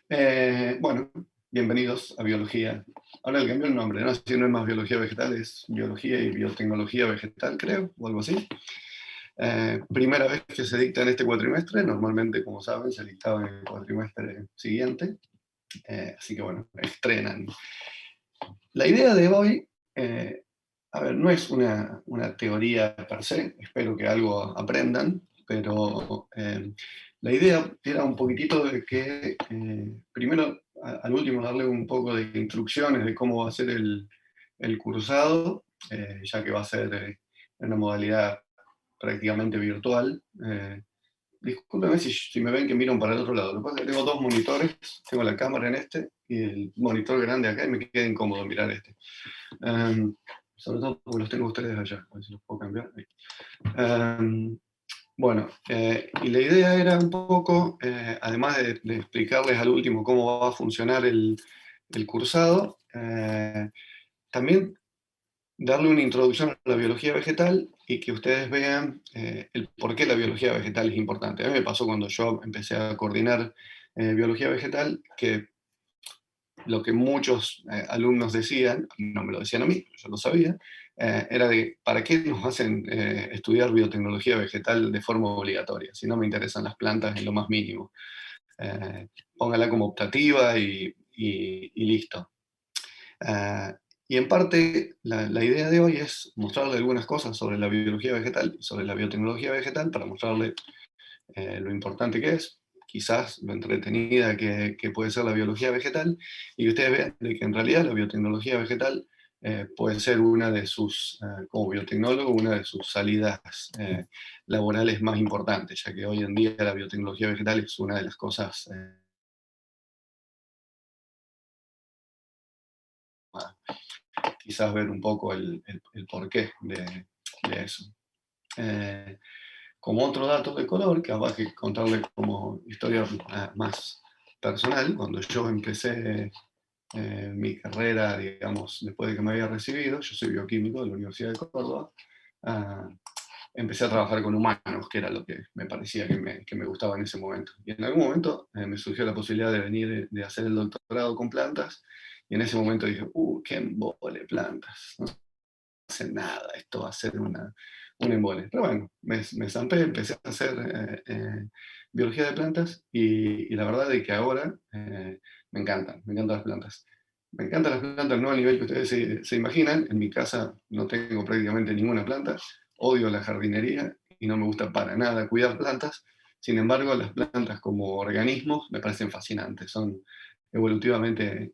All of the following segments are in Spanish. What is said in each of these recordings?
Bueno, bienvenidos a biología. Ahora le cambió el nombre, ¿no? Si no es más biología vegetal, es biología y biotecnología vegetal, creo, o algo así. Primera vez que se dicta en este cuatrimestre, normalmente, como saben, se dictaba en el cuatrimestre siguiente, así que bueno, estrenan. La idea de hoy, a ver, no es una teoría per se, espero que algo aprendan, pero la idea era un poquitito de que, primero, al último, darle un poco de instrucciones de cómo va a ser el cursado, ya que va a ser en una modalidad prácticamente virtual. Discúlpeme si me ven que miran para el otro lado. Lo que pasa es que tengo dos monitores, tengo la cámara en este y el monitor grande acá y me queda incómodo mirar este. Sobre todo porque los tengo ustedes allá, a ver si los puedo cambiar. Bueno, y la idea era un poco, además de explicarles al último cómo va a funcionar el cursado, también darle una introducción a la biología vegetal y que ustedes vean el por qué la biología vegetal es importante. A mí me pasó cuando yo empecé a coordinar biología vegetal que lo que muchos alumnos decían, no me lo decían a mí, yo lo sabía, era de ¿para qué nos hacen estudiar biotecnología vegetal de forma obligatoria? Si no me interesan las plantas en lo más mínimo. Póngala como optativa y listo. Y en parte, la idea de hoy es mostrarle algunas cosas sobre la biología vegetal y sobre la biotecnología vegetal para mostrarle lo importante que es, quizás lo entretenida que puede ser la biología vegetal, y que ustedes vean de que en realidad la biotecnología vegetal puede ser una de sus, como biotecnólogo, una de sus salidas laborales más importantes, ya que hoy en día la biotecnología vegetal es una de las cosas quizás ver un poco el porqué de eso. Como otro dato de color, que capaz que contarle como historia más personal, cuando yo empecé mi carrera, digamos, después de que me había recibido, yo soy bioquímico de la Universidad de Córdoba, ah, empecé a trabajar con humanos, que era lo que me parecía que me gustaba en ese momento. Y en algún momento me surgió la posibilidad de venir de hacer el doctorado con plantas, y en ese momento dije, qué embole plantas, no hace nada, esto va a ser un embole. Pero bueno, me zampé, empecé a hacer biología de plantas y la verdad es que ahora me encantan las plantas. Me encantan las plantas no a nivel que ustedes se imaginan. En mi casa no tengo prácticamente ninguna planta, odio la jardinería y no me gusta para nada cuidar plantas. Sin embargo, las plantas como organismos me parecen fascinantes, son evolutivamente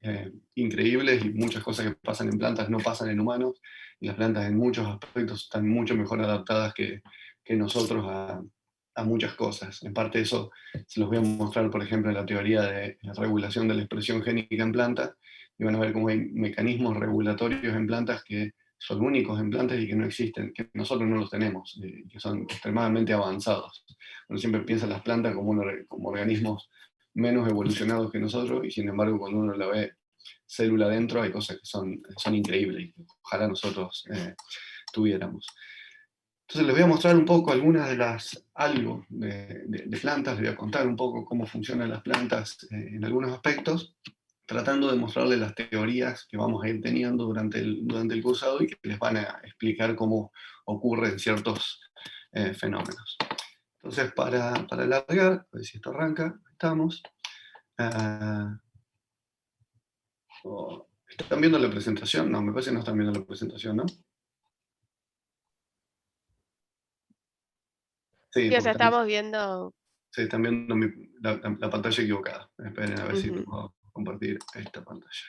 increíbles y muchas cosas que pasan en plantas no pasan en humanos y las plantas en muchos aspectos están mucho mejor adaptadas que nosotros a muchas cosas. En parte eso se los voy a mostrar, por ejemplo, en la teoría de la regulación de la expresión génica en plantas, y van a ver cómo hay mecanismos regulatorios en plantas que son únicos en plantas y que no existen, que nosotros no los tenemos, que son extremadamente avanzados. Uno siempre piensa en las plantas como organismos menos evolucionados que nosotros, y sin embargo cuando uno la ve célula adentro hay cosas que son increíbles y que ojalá nosotros tuviéramos. Entonces les voy a mostrar un poco algunas de algo de plantas, les voy a contar un poco cómo funcionan las plantas en algunos aspectos, tratando de mostrarles las teorías que vamos a ir teniendo durante el cursado y que les van a explicar cómo ocurren ciertos fenómenos. Entonces, para alargar, a ver si esto arranca, estamos. ¿Están viendo la presentación? No, me parece que no están viendo la presentación, ¿no? Sí, Sí, o sea, porque estamos viendo. sí, están viendo la pantalla equivocada. Esperen a ver si Ujú. puedo compartir esta pantalla.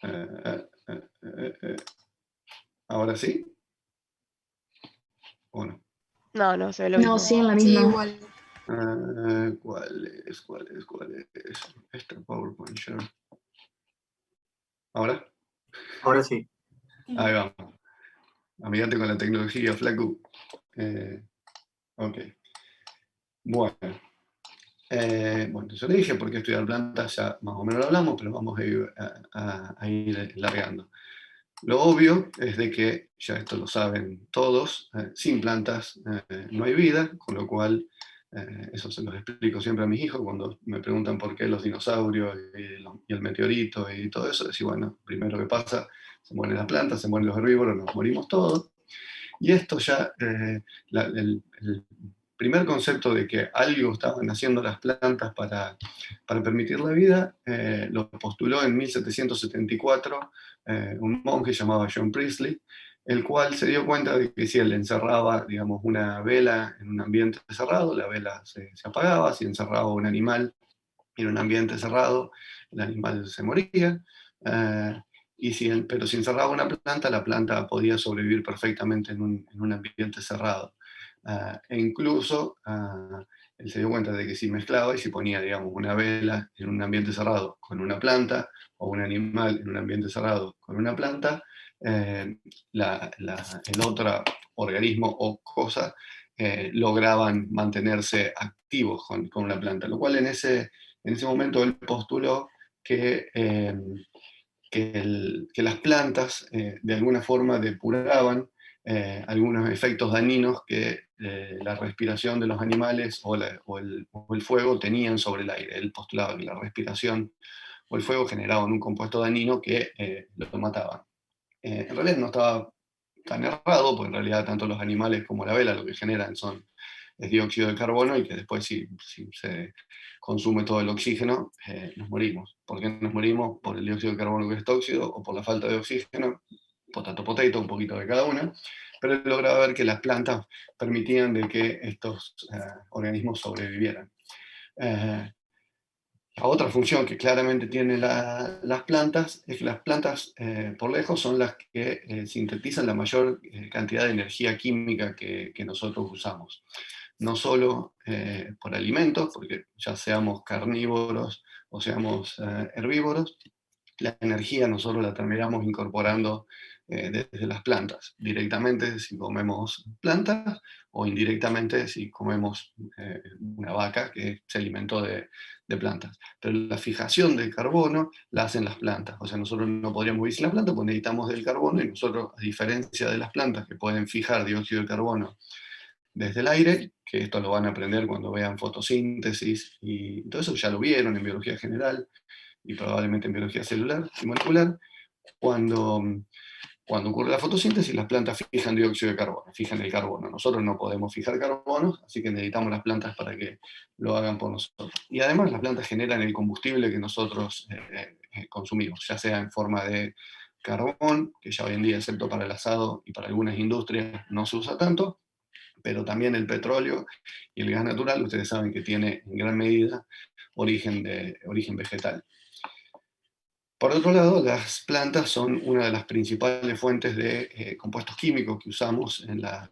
Eh, eh, eh. ¿Ahora sí? ¿O no? No, no, se ve lo No, mismo. sí, en la Sí, misma. igual. ¿Cuál es? Esta PowerPoint Share. ¿Ahora? Ahora sí. Ahí vamos. Amigate con la tecnología, flaco. Ok. Bueno. Bueno, yo le dije por qué estudiar plantas, ya más o menos lo hablamos, pero vamos a ir largando. Lo obvio es de que, ya esto lo saben todos, sin plantas no hay vida, con lo cual Eso se los explico siempre a mis hijos cuando me preguntan por qué los dinosaurios y el meteorito y todo eso. Decir, bueno, primero que pasa, se mueren las plantas, se mueren los herbívoros, nos morimos todos. Y esto ya, el primer concepto de que algo estaban haciendo las plantas para permitir la vida, lo postuló en 1774 un monje llamado John Priestley, el cual se dio cuenta de que si él encerraba, digamos, una vela en un ambiente cerrado, la vela se apagaba; si encerraba un animal en un ambiente cerrado, el animal se moría. eh, pero si encerraba una planta, la planta podía sobrevivir perfectamente en un ambiente cerrado. E incluso él se dio cuenta de que si mezclaba y si ponía, digamos, una vela en un ambiente cerrado con una planta, o un animal en un ambiente cerrado con una planta, el otro organismo o cosa lograban mantenerse activos con una planta, lo cual en ese momento él postuló que las plantas de alguna forma depuraban algunos efectos dañinos que la respiración de los animales o el fuego tenían sobre el aire. Él postulaba que la respiración o el fuego generaban un compuesto dañino que lo mataban. En realidad no estaba tan errado, porque en realidad tanto los animales como la vela lo que generan es dióxido de carbono, y que después si se consume todo el oxígeno, nos morimos. ¿Por qué nos morimos? Por el dióxido de carbono, que es tóxico, o por la falta de oxígeno. Potato, un poquito de cada una. Pero he logrado ver que las plantas permitían de que estos organismos sobrevivieran. La otra función que claramente tienen las plantas es que las plantas, por lejos, son las que sintetizan la mayor cantidad de energía química que nosotros usamos. No solo por alimentos, porque ya seamos carnívoros o seamos herbívoros, la energía nosotros la terminamos incorporando desde las plantas, directamente si comemos plantas, o indirectamente si comemos una vaca que se alimentó de plantas. Pero la fijación del carbono la hacen las plantas. O sea, nosotros no podríamos vivir sin las plantas porque necesitamos del carbono, y nosotros, a diferencia de las plantas que pueden fijar dióxido de carbono desde el aire, que esto lo van a aprender cuando vean fotosíntesis y todo eso, ya lo vieron en biología general y probablemente en biología celular y molecular. Cuando, cuando ocurre la fotosíntesis, las plantas fijan dióxido de carbono, fijan el carbono. Nosotros no podemos fijar carbono, así que necesitamos las plantas para que lo hagan por nosotros. Y además las plantas generan el combustible que nosotros consumimos, ya sea en forma de carbón, que ya hoy en día, excepto para el asado y para algunas industrias, no se usa tanto, pero también el petróleo y el gas natural, ustedes saben que tiene en gran medida origen vegetal. Por otro lado, las plantas son una de las principales fuentes de compuestos químicos que usamos en la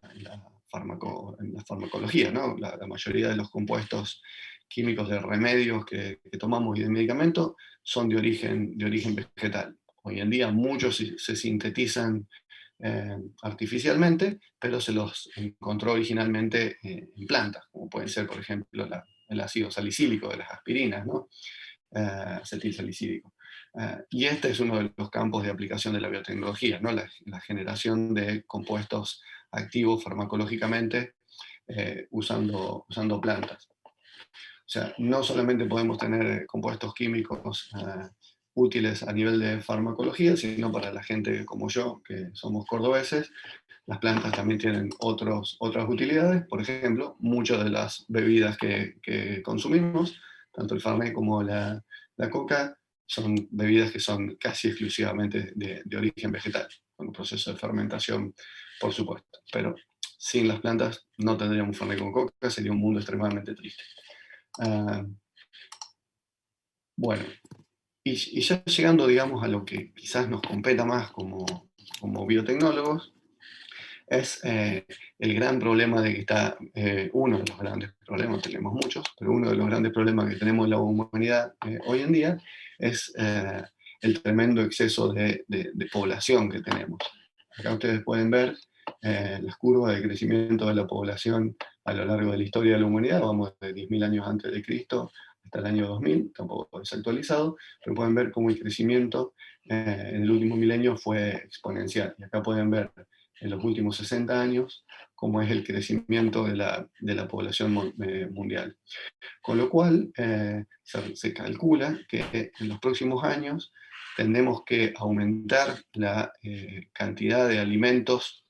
farmacología, ¿no? La mayoría de los compuestos químicos de remedios que tomamos y de medicamentos son de origen vegetal. Hoy en día muchos se sintetizan artificialmente, pero se los encontró originalmente en plantas, como pueden ser, por ejemplo, el ácido salicílico de las aspirinas, ¿no? Acetilsalicílico. Y este es uno de los campos de aplicación de la biotecnología, ¿no? La generación de compuestos activos farmacológicamente usando plantas. O sea, no solamente podemos tener compuestos químicos útiles a nivel de farmacología, sino para la gente como yo, que somos cordobeses, las plantas también tienen otras utilidades. Por ejemplo, muchas de las bebidas que consumimos, tanto el Fernet como la Coca, son bebidas que son casi exclusivamente de origen vegetal, con un proceso de fermentación, por supuesto. Pero sin las plantas no tendríamos Fernet con Coca, sería un mundo extremadamente triste. Bueno, y ya llegando, digamos, a lo que quizás nos competa más como biotecnólogos, es el gran problema de que está, uno de los grandes problemas, tenemos muchos, pero uno de los grandes problemas que tenemos en la humanidad hoy en día es el tremendo exceso de población que tenemos. Acá ustedes pueden ver las curvas de crecimiento de la población a lo largo de la historia de la humanidad. Vamos de 10.000 años antes de Cristo hasta el año 2000, tampoco es actualizado, pero pueden ver cómo el crecimiento en el último milenio fue exponencial. Y acá pueden ver en los últimos 60 años, como es el crecimiento de la población mundial. Con lo cual, se calcula que en los próximos años tendremos que aumentar la cantidad de alimentos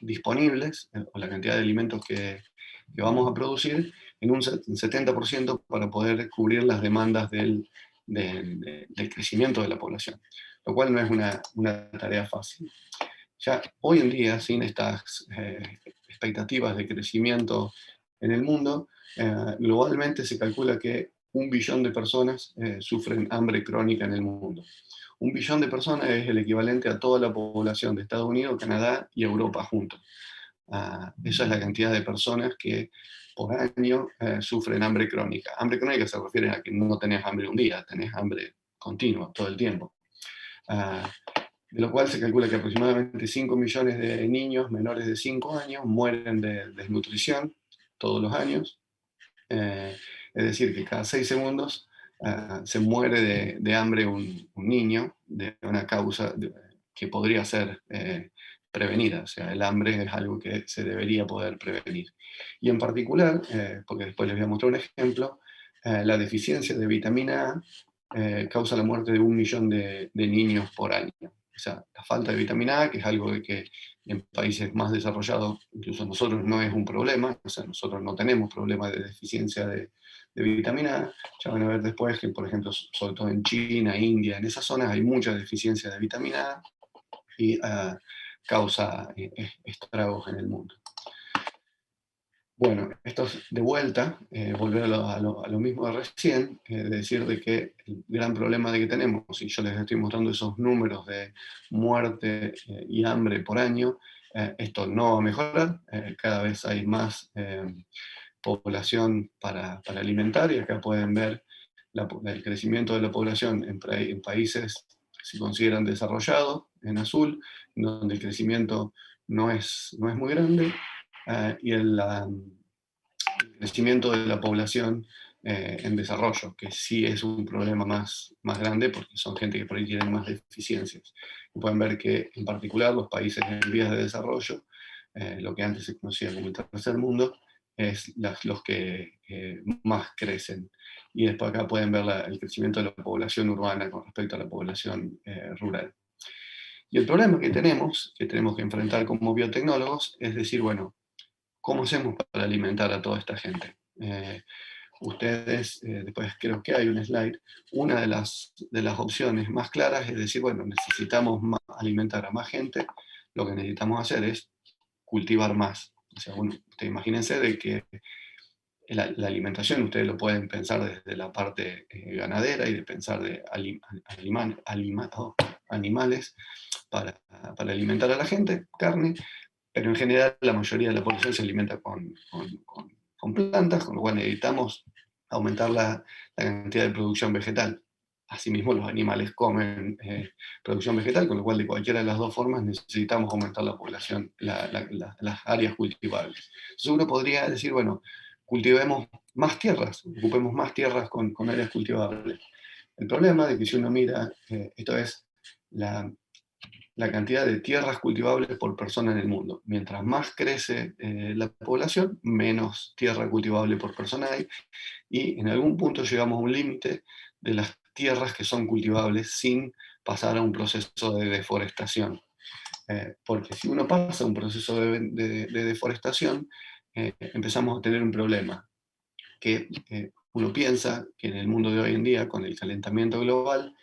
disponibles, o la cantidad de alimentos que vamos a producir, en un 70% para poder cubrir las demandas del crecimiento de la población, lo cual no es una tarea fácil. Ya hoy en día, sin estas expectativas de crecimiento en el mundo, globalmente se calcula que 1 billón de personas sufren hambre crónica en el mundo. 1 billón de personas es el equivalente a toda la población de Estados Unidos, Canadá y Europa juntos. Esa es la cantidad de personas que por año sufren hambre crónica. Hambre crónica se refiere a que no tenés hambre un día, tenés hambre continua todo el tiempo. De lo cual se calcula que aproximadamente 5 millones de niños menores de 5 años mueren de desnutrición todos los años. Es decir, que cada 6 segundos se muere de hambre un niño de una causa que podría ser prevenida. O sea, el hambre es algo que se debería poder prevenir. Y en particular, porque después les voy a mostrar un ejemplo, la deficiencia de vitamina A causa la muerte de 1 millón de niños por año. O sea, la falta de vitamina A, que es algo de que en países más desarrollados, incluso nosotros, no es un problema, o sea, nosotros no tenemos problema de deficiencia de vitamina A. Ya van a ver después que, por ejemplo, sobre todo en China, India, en esas zonas hay mucha deficiencia de vitamina A y causa estragos en el mundo. Bueno, esto es de vuelta, volver a lo mismo de recién, decir de que el gran problema de que tenemos, y yo les estoy mostrando esos números de muerte y hambre por año, esto no va a mejorar, cada vez hay más población para alimentar, y acá pueden ver el crecimiento de la población en países que se consideran desarrollados, en azul, donde el crecimiento no es muy grande, y el crecimiento de la población en desarrollo, que sí es un problema más grande porque son gente que por ahí tienen más deficiencias. Y pueden ver que en particular los países en vías de desarrollo, lo que antes se conocía como el tercer mundo, es los que más crecen. Y después acá pueden ver el crecimiento de la población urbana con respecto a la población rural. Y el problema que tenemos que enfrentar como biotecnólogos es decir, bueno, ¿cómo hacemos para alimentar a toda esta gente? Ustedes, después creo que hay un slide, una de las opciones más claras es decir, bueno, necesitamos alimentar a más gente, lo que necesitamos hacer es cultivar más. O sea, ustedes imagínense de que la alimentación ustedes lo pueden pensar desde la parte ganadera y de pensar de animales para alimentar a la gente, carne, pero en general la mayoría de la población se alimenta con plantas, con lo cual necesitamos aumentar la cantidad de producción vegetal. Asimismo, los animales comen producción vegetal, con lo cual de cualquiera de las dos formas necesitamos aumentar la población, las áreas cultivables. Entonces uno podría decir, bueno, cultivemos más tierras, ocupemos más tierras con áreas cultivables. El problema de que si uno mira, esto es la cantidad de tierras cultivables por persona en el mundo. Mientras más crece la población, menos tierra cultivable por persona hay, y en algún punto llegamos a un límite de las tierras que son cultivables sin pasar a un proceso de deforestación. Porque si uno pasa a un proceso de deforestación, empezamos a tener un problema, que uno piensa que en el mundo de hoy en día, con el calentamiento global,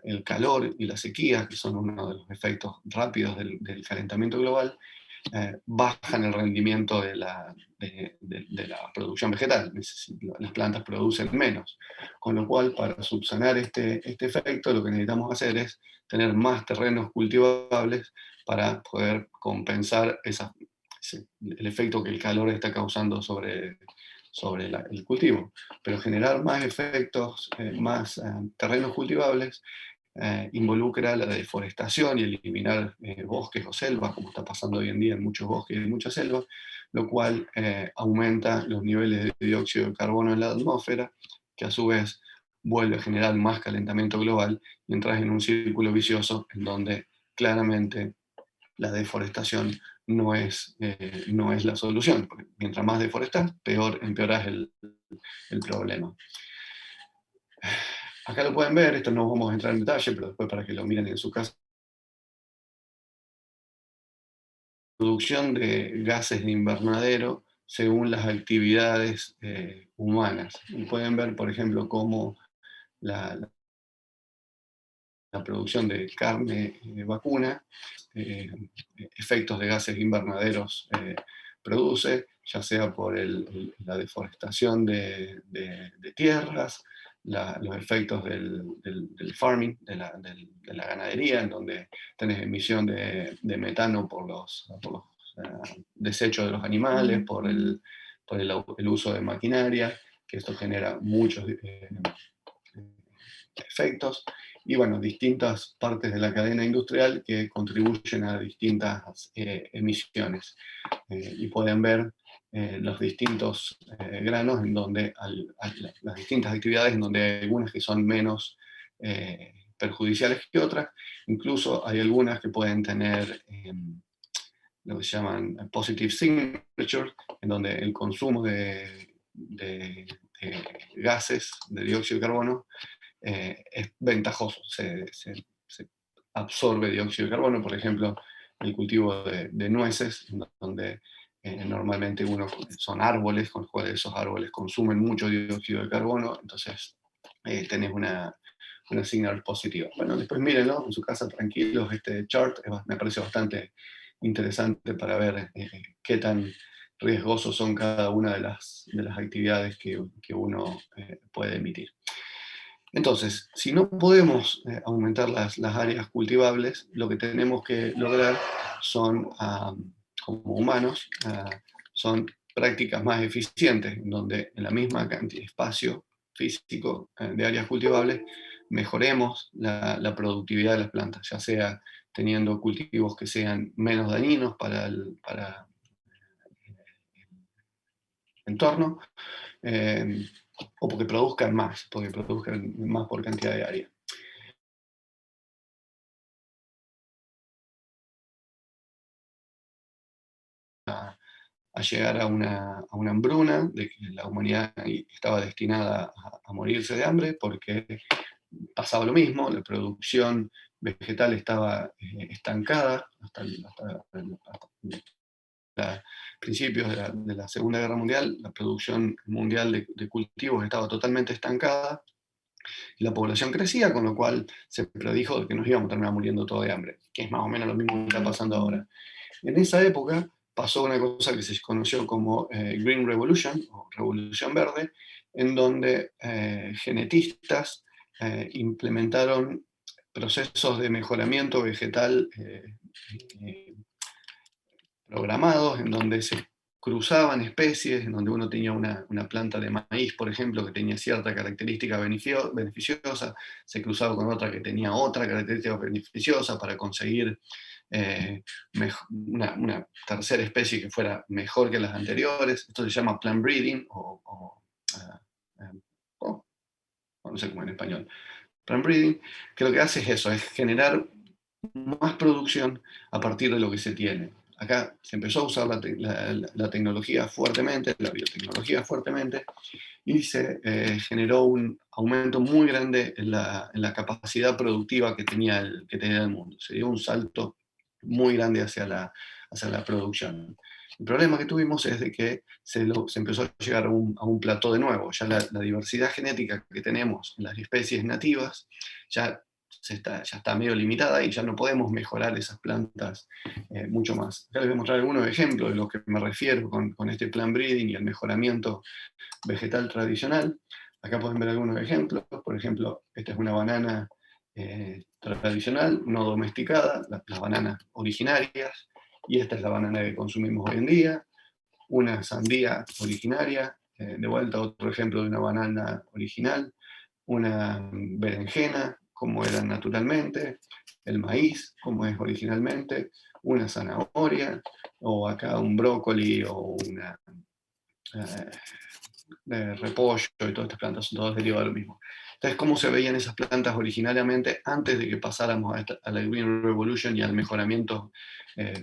el calor y la sequía, que son uno de los efectos rápidos del calentamiento global, bajan el rendimiento de la producción vegetal. Las plantas producen menos. Con lo cual, para subsanar este efecto, lo que necesitamos hacer es tener más terrenos cultivables para poder compensar el efecto que el calor está causando sobre el cultivo. Pero generar más efectos, más terrenos cultivables, involucra la deforestación y eliminar bosques o selvas, como está pasando hoy en día en muchos bosques y en muchas selvas, lo cual aumenta los niveles de dióxido de carbono en la atmósfera, que a su vez vuelve a generar más calentamiento global, y entras en un círculo vicioso en donde claramente la deforestación no es la solución, porque mientras más deforestas, empeorás el problema. Acá lo pueden ver, esto no vamos a entrar en detalle, pero después para que lo miren en su casa. Producción de gases de invernadero según las actividades humanas. Y pueden ver, por ejemplo, cómo la producción de carne vacuna, efectos de gases invernaderos produce, ya sea por la deforestación de tierras, los efectos del farming, de la ganadería, en donde tenés emisión de metano por los desechos de los animales, por el uso de maquinaria, que esto genera muchos efectos, y bueno, distintas partes de la cadena industrial que contribuyen a distintas emisiones. Y pueden ver los distintos granos en donde, las distintas actividades en donde hay algunas que son menos perjudiciales que otras, incluso hay algunas que pueden tener lo que se llaman positive signature, en donde el consumo de gases de dióxido de carbono es ventajoso, se absorbe dióxido de carbono, por ejemplo, el cultivo de nueces, donde normalmente son árboles, con los cuales esos árboles consumen mucho dióxido de carbono, entonces tenés una señal positiva. Bueno, después mírenlo en su casa tranquilos, este chart me parece bastante interesante para ver qué tan riesgosos son cada una de las actividades que uno puede emitir. Entonces, si no podemos aumentar las áreas cultivables, lo que tenemos que lograr son, como humanos, son prácticas más eficientes, en donde en la misma cantidad de espacio físico de áreas cultivables mejoremos la productividad de las plantas, ya sea teniendo cultivos que sean menos dañinos para el entorno, o porque produzcan más por cantidad de área. A llegar a una hambruna, de que la humanidad estaba destinada a morirse de hambre, porque pasaba lo mismo, la producción vegetal estaba estancada hasta principios de la Segunda Guerra Mundial, la producción mundial de cultivos estaba totalmente estancada, y la población crecía, con lo cual se predijo que nos íbamos a terminar muriendo todos de hambre, que es más o menos lo mismo que está pasando ahora. En esa época pasó una cosa que se conoció como Green Revolution, o Revolución Verde, en donde genetistas implementaron procesos de mejoramiento vegetal programados, en donde se cruzaban especies, en donde uno tenía una planta de maíz, por ejemplo, que tenía cierta característica beneficiosa, se cruzaba con otra que tenía otra característica beneficiosa para conseguir una tercera especie que fuera mejor que las anteriores. Esto se llama plant breeding, no sé cómo en español. Plant breeding, que lo que hace es eso, es generar más producción a partir de lo que se tiene. Acá se empezó a usar la tecnología fuertemente, la biotecnología fuertemente, y se generó un aumento muy grande en la capacidad productiva que tenía el mundo. Se dio un salto muy grande hacia la producción. El problema que tuvimos es de que se empezó a llegar a un plató de nuevo. Ya la diversidad genética que tenemos en las especies nativas ya está medio limitada y ya no podemos mejorar esas plantas mucho más. Acá les voy a mostrar algunos ejemplos de lo que me refiero con este plant breeding y el mejoramiento vegetal tradicional. Acá pueden ver algunos ejemplos. Por ejemplo, esta es una banana tradicional, no domesticada, las bananas originarias, y esta es la banana que consumimos hoy en día. Una sandía originaria, de vuelta otro ejemplo de una banana original, una berenjena, como era naturalmente, el maíz, como es originalmente, una zanahoria, o acá un brócoli o repollo y todas estas plantas son todas derivadas de lo mismo. Entonces, ¿cómo se veían esas plantas originariamente antes de que pasáramos a la Green Revolution y al mejoramiento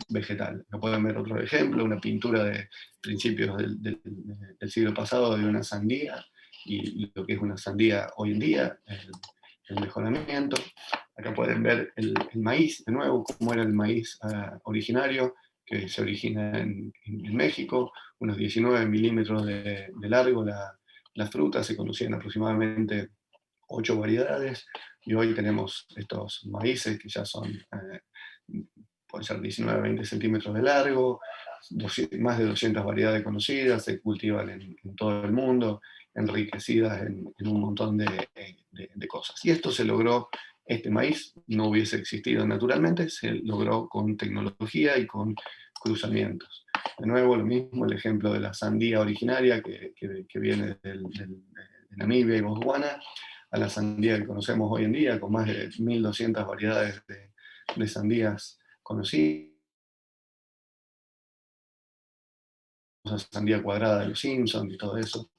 vegetal? Lo pueden ver otro ejemplo, una pintura de principios del siglo pasado de una sandía y lo que es una sandía hoy en día, el mejoramiento. Acá pueden ver el maíz, de nuevo, cómo era el maíz originario, que se origina en México, unos 19 milímetros de largo la fruta, se conocían aproximadamente 8 variedades, y hoy tenemos estos maíces que ya son, pueden ser 19 20 centímetros de largo, más de 200 variedades conocidas, se cultivan en todo el mundo, enriquecidas en un montón de cosas. Y esto se logró, este maíz no hubiese existido naturalmente, se logró con tecnología y con cruzamientos. De nuevo, lo mismo, el ejemplo de la sandía originaria que viene de Namibia y Botswana, a la sandía que conocemos hoy en día, con más de 1.200 variedades de sandías conocidas, la sandía cuadrada de los Simpsons y todo eso.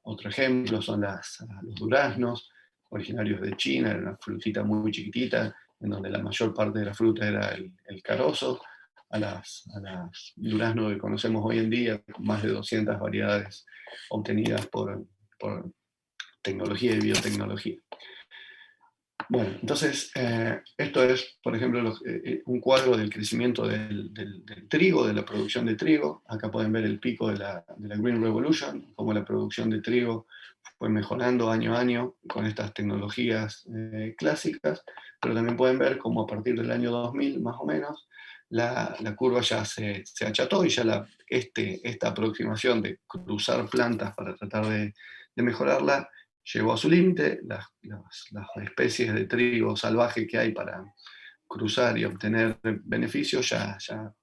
Otro ejemplo son los duraznos, originarios de China, era una frutita muy chiquitita, en donde la mayor parte de la fruta era el carozo, a las duraznos que conocemos hoy en día, con más de 200 variedades obtenidas por tecnología y biotecnología. Bueno, entonces, esto es, por ejemplo, un cuadro del crecimiento del trigo, de la producción de trigo. Acá pueden ver el pico de la Green Revolution, cómo la producción de trigo fue mejorando año a año con estas tecnologías clásicas, pero también pueden ver cómo a partir del año 2000, más o menos, la curva ya se acható y ya esta aproximación de cruzar plantas para tratar de mejorarla llegó a su límite. Las especies de trigo salvaje que hay para cruzar y obtener beneficios ya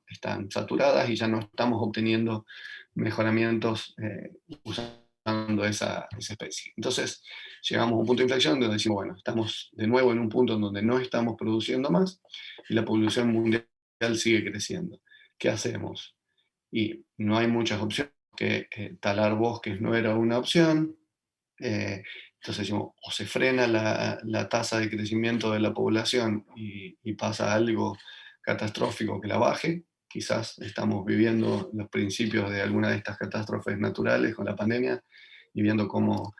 están saturadas y ya no estamos obteniendo mejoramientos usando esa especie. Entonces llegamos a un punto de inflexión donde decimos, bueno, estamos de nuevo en un punto en donde no estamos produciendo más y la población mundial sigue creciendo. ¿Qué hacemos? Y no hay muchas opciones, que talar bosques no era una opción. Entonces decimos, o se frena la tasa de crecimiento de la población y pasa algo catastrófico que la baje. Quizás estamos viviendo los principios de alguna de estas catástrofes naturales con la pandemia y viendo cómo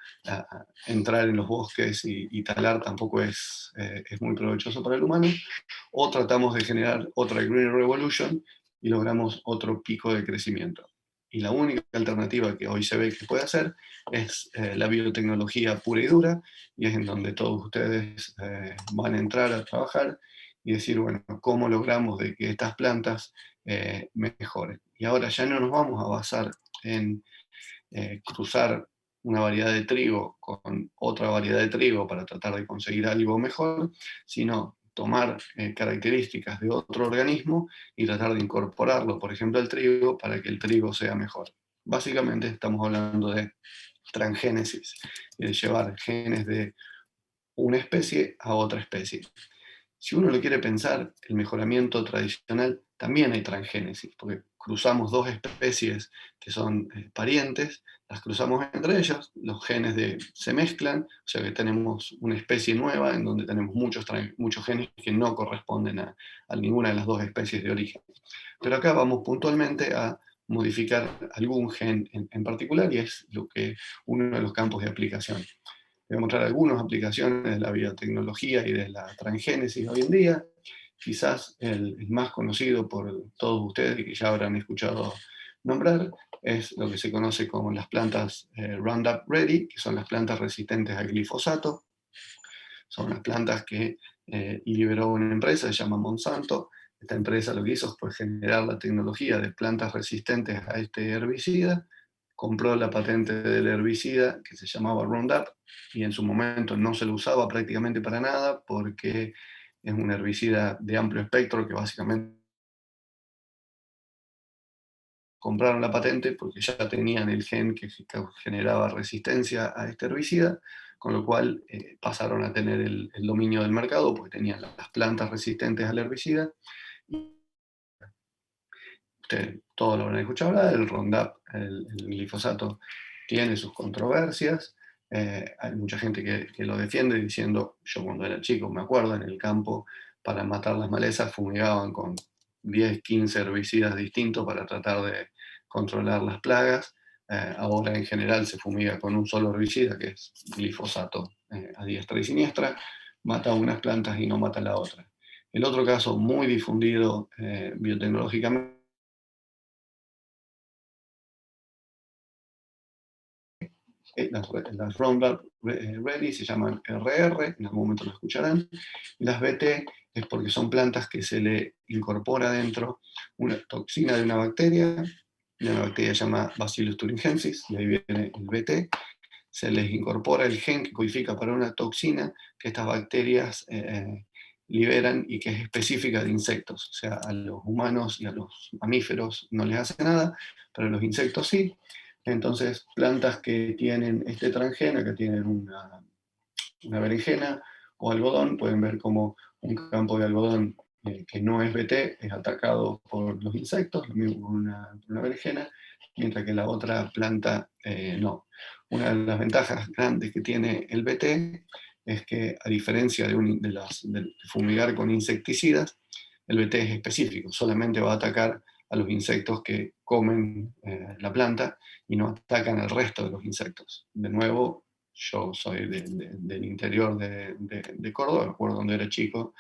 entrar en los bosques y talar tampoco es muy provechoso para el humano. O tratamos de generar otra Green Revolution y logramos otro pico de crecimiento. Y la única alternativa que hoy se ve que puede hacer es la biotecnología pura y dura, y es en donde todos ustedes van a entrar a trabajar y decir, bueno, ¿cómo logramos de que estas plantas mejoren? Y ahora ya no nos vamos a basar en cruzar una variedad de trigo con otra variedad de trigo para tratar de conseguir algo mejor, sino tomar características de otro organismo y tratar de incorporarlo, por ejemplo, al trigo, para que el trigo sea mejor. Básicamente estamos hablando de transgénesis, y de llevar genes de una especie a otra especie. Si uno lo quiere pensar, el mejoramiento tradicional también hay transgénesis, porque cruzamos dos especies que son parientes, las cruzamos entre ellas, los genes se mezclan, o sea que tenemos una especie nueva en donde tenemos muchos genes que no corresponden a ninguna de las dos especies de origen. Pero acá vamos puntualmente a modificar algún gen en particular, y es uno de los campos de aplicación. Voy a mostrar algunas aplicaciones de la biotecnología y de la transgénesis hoy en día. Quizás el más conocido por todos ustedes y que ya habrán escuchado nombrar es lo que se conoce como las plantas Roundup Ready, que son las plantas resistentes al glifosato. Son las plantas que liberó una empresa, se llama Monsanto. Esta empresa lo que hizo fue generar la tecnología de plantas resistentes a este herbicida, compró la patente del herbicida que se llamaba Roundup, y en su momento no se lo usaba prácticamente para nada porque es un herbicida de amplio espectro que básicamente compraron la patente porque ya tenían el gen que generaba resistencia a este herbicida, con lo cual pasaron a tener el dominio del mercado porque tenían las plantas resistentes al herbicida. Ustedes todos lo habrán escuchado hablar, el Roundup el glifosato tiene sus controversias. Hay mucha gente que lo defiende diciendo, yo cuando era chico me acuerdo, en el campo para matar las malezas fumigaban con 10, 15 herbicidas distintos para tratar de controlar las plagas. Ahora en general se fumiga con un solo herbicida, que es glifosato, a diestra y siniestra, mata unas plantas y no mata la otra. El otro caso muy difundido biotecnológicamente, las Roundup Ready se llaman RR, en algún momento lo escucharán, y las BT es porque son plantas que se le incorpora dentro una toxina de una bacteria se llama Bacillus thuringiensis, y ahí viene el BT, se les incorpora el gen que codifica para una toxina que estas bacterias liberan y que es específica de insectos. O sea, a los humanos y a los mamíferos no les hace nada, pero a los insectos sí. Entonces, plantas que tienen este transgena, que tienen una berenjena o algodón, pueden ver como un campo de algodón que no es BT es atacado por los insectos, lo mismo con una berenjena, mientras que la otra planta no. Una de las ventajas grandes que tiene el BT es que, a diferencia de fumigar con insecticidas, el BT es específico, solamente va a atacar a los insectos que comen la planta y no atacan al resto de los insectos. De nuevo, yo soy del interior de Córdoba, recuerdo cuando era chico,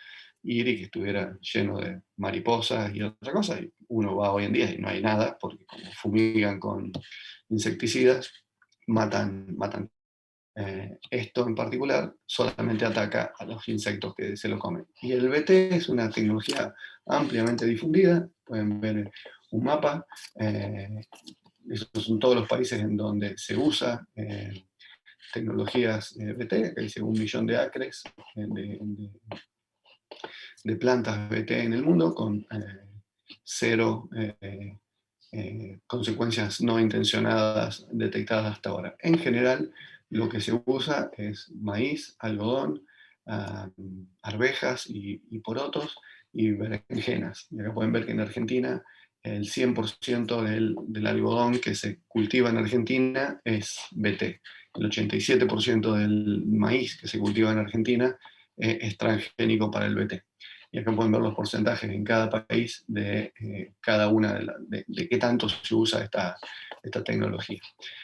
ir y que estuviera lleno de mariposas y otra cosa, y uno va hoy en día y no hay nada, porque como fumigan con insecticidas, matan. Esto en particular solamente ataca a los insectos que se lo comen. Y el BT es una tecnología ampliamente difundida, pueden ver un mapa, esos son todos los países en donde se usa tecnologías BT, que dice 1 millón de acres de plantas BT en el mundo, con cero consecuencias no intencionadas detectadas hasta ahora. En general, lo que se usa es maíz, algodón, arvejas y porotos y berenjenas. Y acá pueden ver que en Argentina el 100% del algodón que se cultiva en Argentina es BT. El 87% del maíz que se cultiva en Argentina es transgénico para el BT. Y acá pueden ver los porcentajes en cada país de cada una de qué tanto se usa esta tecnología.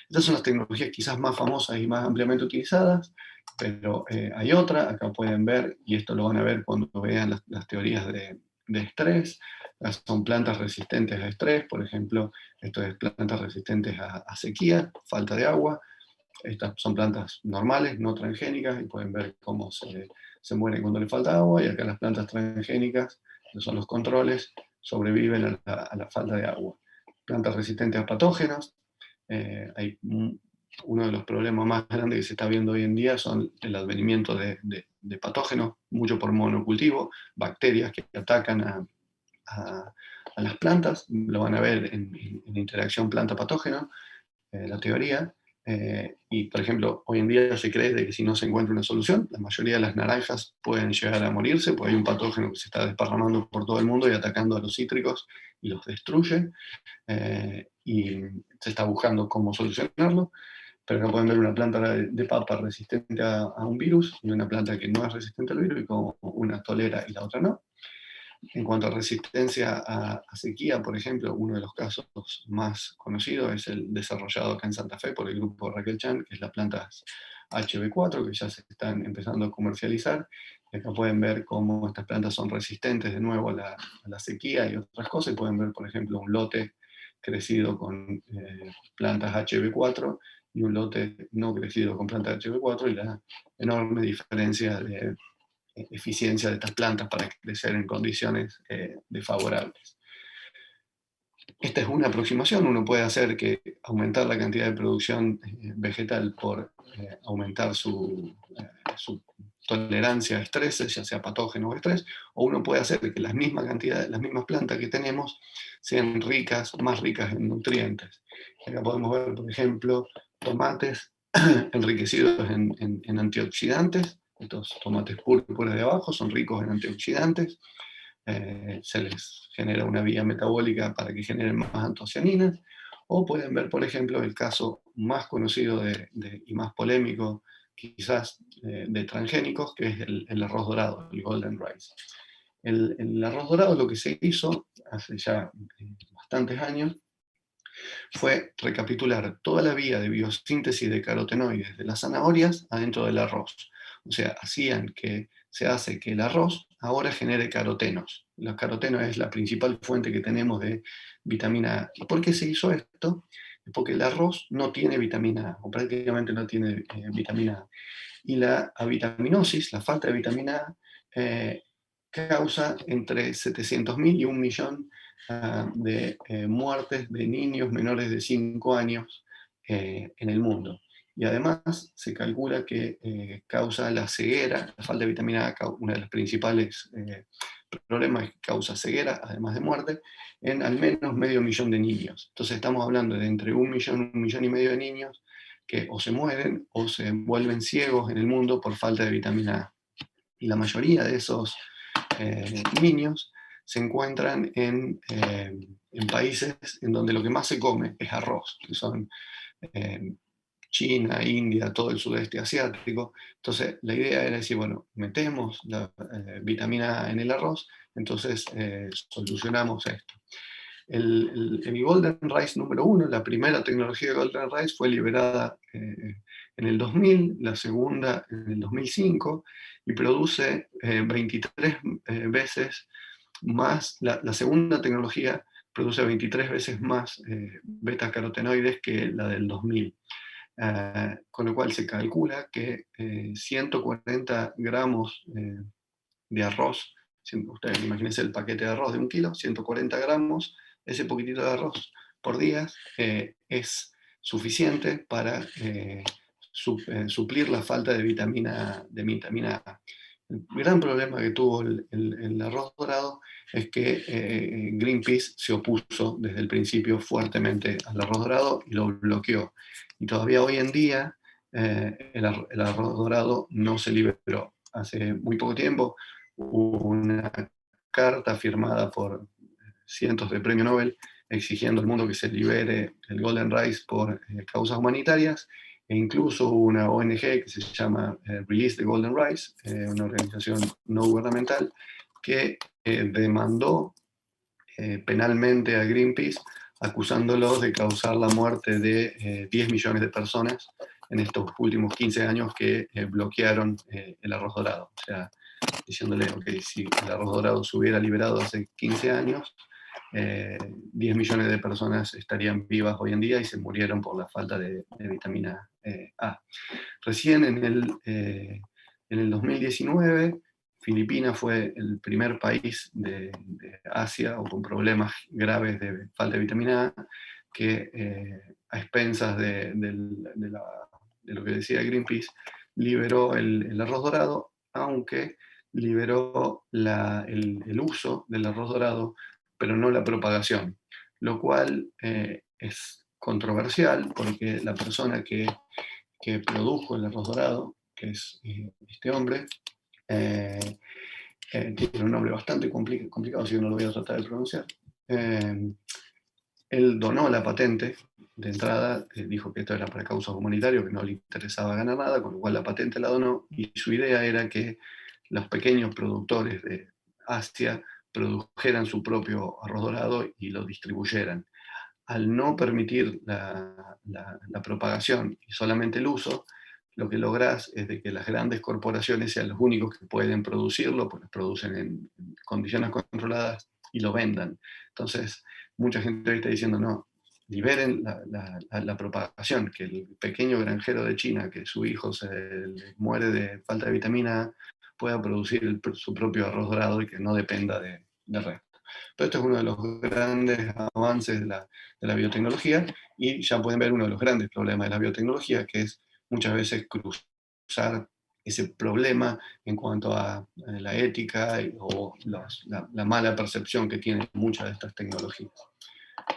Estas son las tecnologías quizás más famosas y más ampliamente utilizadas, pero hay otra, acá pueden ver, y esto lo van a ver cuando vean las teorías de estrés. Son plantas resistentes a estrés, por ejemplo, esto es plantas resistentes a sequía, falta de agua. Estas son plantas normales, no transgénicas, y pueden ver cómo se mueren cuando le falta agua, y acá las plantas transgénicas, que son los controles, sobreviven a la falta de agua. Plantas resistentes a patógenos, uno de los problemas más grandes que se está viendo hoy en día son el advenimiento de patógenos, mucho por monocultivo, bacterias que atacan a las plantas, lo van a ver en interacción planta-patógeno, la teoría. Y, por ejemplo, hoy en día se cree de que si no se encuentra una solución, la mayoría de las naranjas pueden llegar a morirse, porque hay un patógeno que se está desparramando por todo el mundo y atacando a los cítricos y los destruye. Y se está buscando cómo solucionarlo. Pero acá pueden ver una planta de papa resistente a un virus y una planta que no es resistente al virus, y como una tolera y la otra no. En cuanto a resistencia a sequía, por ejemplo, uno de los casos más conocidos es el desarrollado acá en Santa Fe por el grupo Raquel Chan, que es la planta HB4, que ya se están empezando a comercializar. Y acá pueden ver cómo estas plantas son resistentes de nuevo a la sequía y otras cosas. Y pueden ver, por ejemplo, un lote crecido con plantas HB4 y un lote no crecido con plantas HB4, y la enorme diferencia de eficiencia de estas plantas para crecer en condiciones desfavorables. Esta es una aproximación, uno puede hacer que aumentar la cantidad de producción vegetal por aumentar su tolerancia a estrés, ya sea patógeno o estrés, o uno puede hacer que las mismas plantas que tenemos sean más ricas en nutrientes. Acá podemos ver, por ejemplo, tomates enriquecidos en antioxidantes. Estos tomates púrpuras de abajo son ricos en antioxidantes. Se les genera una vía metabólica para que generen más antocianinas. O pueden ver, por ejemplo, el caso más conocido y más polémico, quizás, de transgénicos, que es el arroz dorado, el golden rice. El arroz dorado, lo que se hizo hace ya bastantes años, fue recapitular toda la vía de biosíntesis de carotenoides de las zanahorias adentro del arroz. O sea, se hace que el arroz ahora genere carotenos. Los carotenos es la principal fuente que tenemos de vitamina A. ¿Y por qué se hizo esto? Porque el arroz no tiene vitamina A, o prácticamente no tiene vitamina A. Y la avitaminosis, la falta de vitamina A, causa entre 700.000 y 1 millón de muertes de niños menores de 5 años en el mundo. Y además se calcula que causa la ceguera, la falta de vitamina A, uno de los principales problemas es que causa ceguera, además de muerte, en al menos 500.000 de niños. Entonces estamos hablando de entre 1 millón y medio de niños que o se mueren o se vuelven ciegos en el mundo por falta de vitamina A. Y la mayoría de esos niños se encuentran en países en donde lo que más se come es arroz, que son eh, China, India, todo el sudeste asiático. Entonces la idea era decir, bueno, metemos la vitamina A en el arroz, entonces solucionamos esto. El Golden Rice número 1, la primera tecnología de Golden Rice fue liberada en el 2000, la segunda en el 2005, y produce 23 veces más, la segunda tecnología produce 23 veces más beta-carotenoides que la del 2000. Con lo cual se calcula que 140 gramos de arroz, ustedes imagínense el paquete de arroz de 1 kilo, 140 gramos, ese poquitito de arroz por día es suficiente para suplir la falta de vitamina A. El gran problema que tuvo el arroz dorado es que Greenpeace se opuso desde el principio fuertemente al arroz dorado y lo bloqueó. Y todavía hoy en día el arroz dorado no se liberó. Hace muy poco tiempo hubo una carta firmada por cientos de premios Nobel exigiendo al mundo que se libere el Golden Rice por causas humanitarias, e incluso hubo una ONG que se llama Release the Golden Rice, una organización no gubernamental, que demandó penalmente a Greenpeace, acusándolos de causar la muerte de 10 millones de personas en estos últimos 15 años que bloquearon el arroz dorado. O sea, diciéndole, ok, si el arroz dorado se hubiera liberado hace 15 años, 10 millones de personas estarían vivas hoy en día y se murieron por la falta de vitamina A. Recién en el 2019, Filipinas fue el primer país de Asia o con problemas graves de falta de vitamina A que, a expensas de lo que decía Greenpeace, liberó el arroz dorado, aunque liberó el uso del arroz dorado, pero no la propagación, lo cual es controversial porque la persona que produjo el arroz dorado, que es este hombre, eh, tiene un nombre bastante complicado, así que no lo voy a tratar de pronunciar. Él donó la patente de entrada, dijo que esto era para causas humanitarias, que no le interesaba ganar nada, con lo cual la patente la donó, y su idea era que los pequeños productores de Asia produjeran su propio arroz dorado y lo distribuyeran. Al no permitir la propagación y solamente el uso, lo que lográs es de que las grandes corporaciones sean los únicos que pueden producirlo, porque producen en condiciones controladas y lo vendan. Entonces, mucha gente está diciendo, no, liberen la propagación, que el pequeño granjero de China, que su hijo se le muere de falta de vitamina A, pueda producir su propio arroz dorado y que no dependa de resto. Pero esto es uno de los grandes avances de la biotecnología, y ya pueden ver uno de los grandes problemas de la biotecnología, que es muchas veces cruzar ese problema en cuanto a la ética o la mala percepción que tienen muchas de estas tecnologías.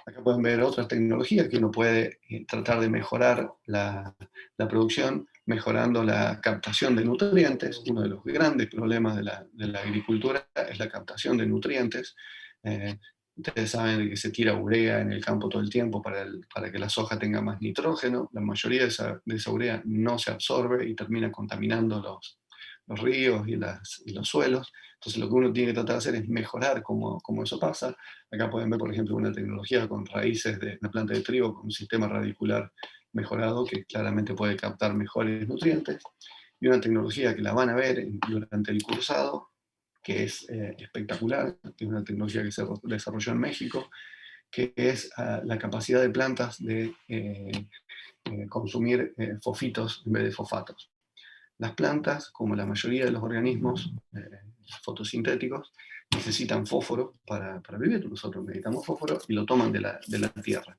Acá pueden ver otras tecnologías que uno puede tratar de mejorar la producción, mejorando la captación de nutrientes. Uno de los grandes problemas de la agricultura es la captación de nutrientes. Ustedes saben de que se tira urea en el campo todo el tiempo para que la soja tenga más nitrógeno. La mayoría de esa urea no se absorbe y termina contaminando los ríos y los suelos. Entonces lo que uno tiene que tratar de hacer es mejorar cómo eso pasa. Acá pueden ver, por ejemplo, una tecnología con raíces de una planta de trigo con un sistema radicular mejorado que claramente puede captar mejores nutrientes. Y una tecnología que la van a ver durante el cursado, que es espectacular, que es una tecnología que se desarrolló en México, que es la capacidad de plantas de consumir fofitos en vez de fosfatos. Las plantas, como la mayoría de los organismos fotosintéticos, necesitan fósforo para vivir. Nosotros necesitamos fósforo y lo toman de la tierra.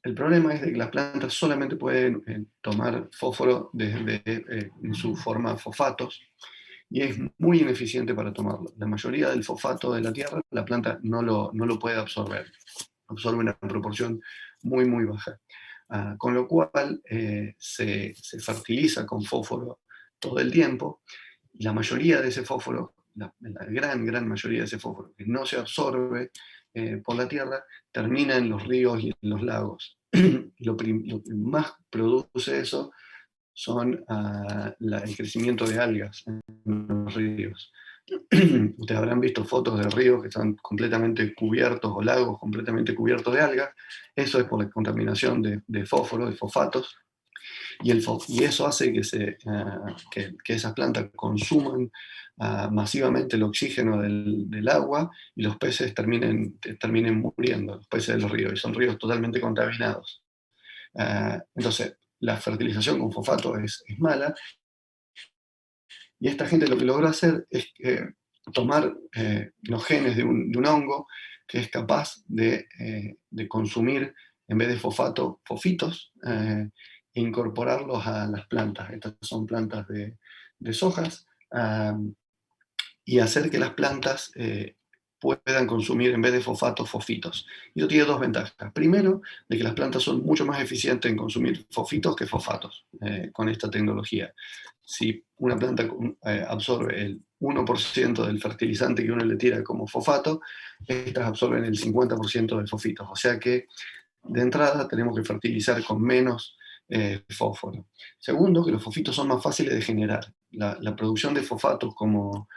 El problema es de que las plantas solamente pueden tomar fósforo en su forma fosfatos, y es muy ineficiente para tomarlo. La mayoría del fosfato de la tierra, la planta no lo puede absorber. Absorbe una proporción muy, muy baja. Con lo cual se fertiliza con fósforo todo el tiempo, y la mayoría de ese fósforo, la gran mayoría de ese fósforo que no se absorbe por la tierra, termina en los ríos y en los lagos. Lo que más produce eso son el crecimiento de algas en los ríos. Ustedes habrán visto fotos de ríos que están completamente cubiertos, o lagos completamente cubiertos de algas. Eso es por la contaminación de fósforo, de fosfatos, y eso hace que esas plantas consuman masivamente el oxígeno del agua, y los peces terminen muriendo, los peces de los ríos, y son ríos totalmente contaminados. Entonces, la fertilización con fosfato es mala, y esta gente lo que logró hacer es tomar los genes de un hongo que es capaz de consumir, en vez de fosfato, fofitos, e incorporarlos a las plantas. Estas son plantas de sojas, y hacer que las plantas puedan consumir, en vez de fosfato, fofitos. Y eso tiene dos ventajas. Primero, de que las plantas son mucho más eficientes en consumir fofitos que fosfatos con esta tecnología. Si una planta absorbe el 1% del fertilizante que uno le tira como fosfato, estas absorben el 50% de fofitos. O sea que de entrada tenemos que fertilizar con menos fósforo. Segundo, que los fofitos son más fáciles de generar. La producción de fosfatos como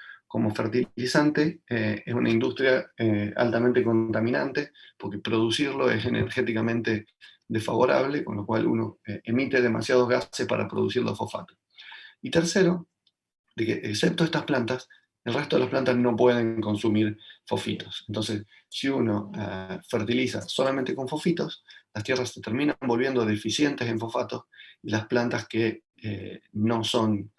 fertilizante es una industria altamente contaminante, porque producirlo es energéticamente desfavorable, con lo cual uno emite demasiados gases para producir los fosfatos. Y tercero, de que excepto estas plantas, el resto de las plantas no pueden consumir fofitos. Entonces, si uno fertiliza solamente con fofitos, las tierras se terminan volviendo deficientes en fosfatos, y las plantas que no son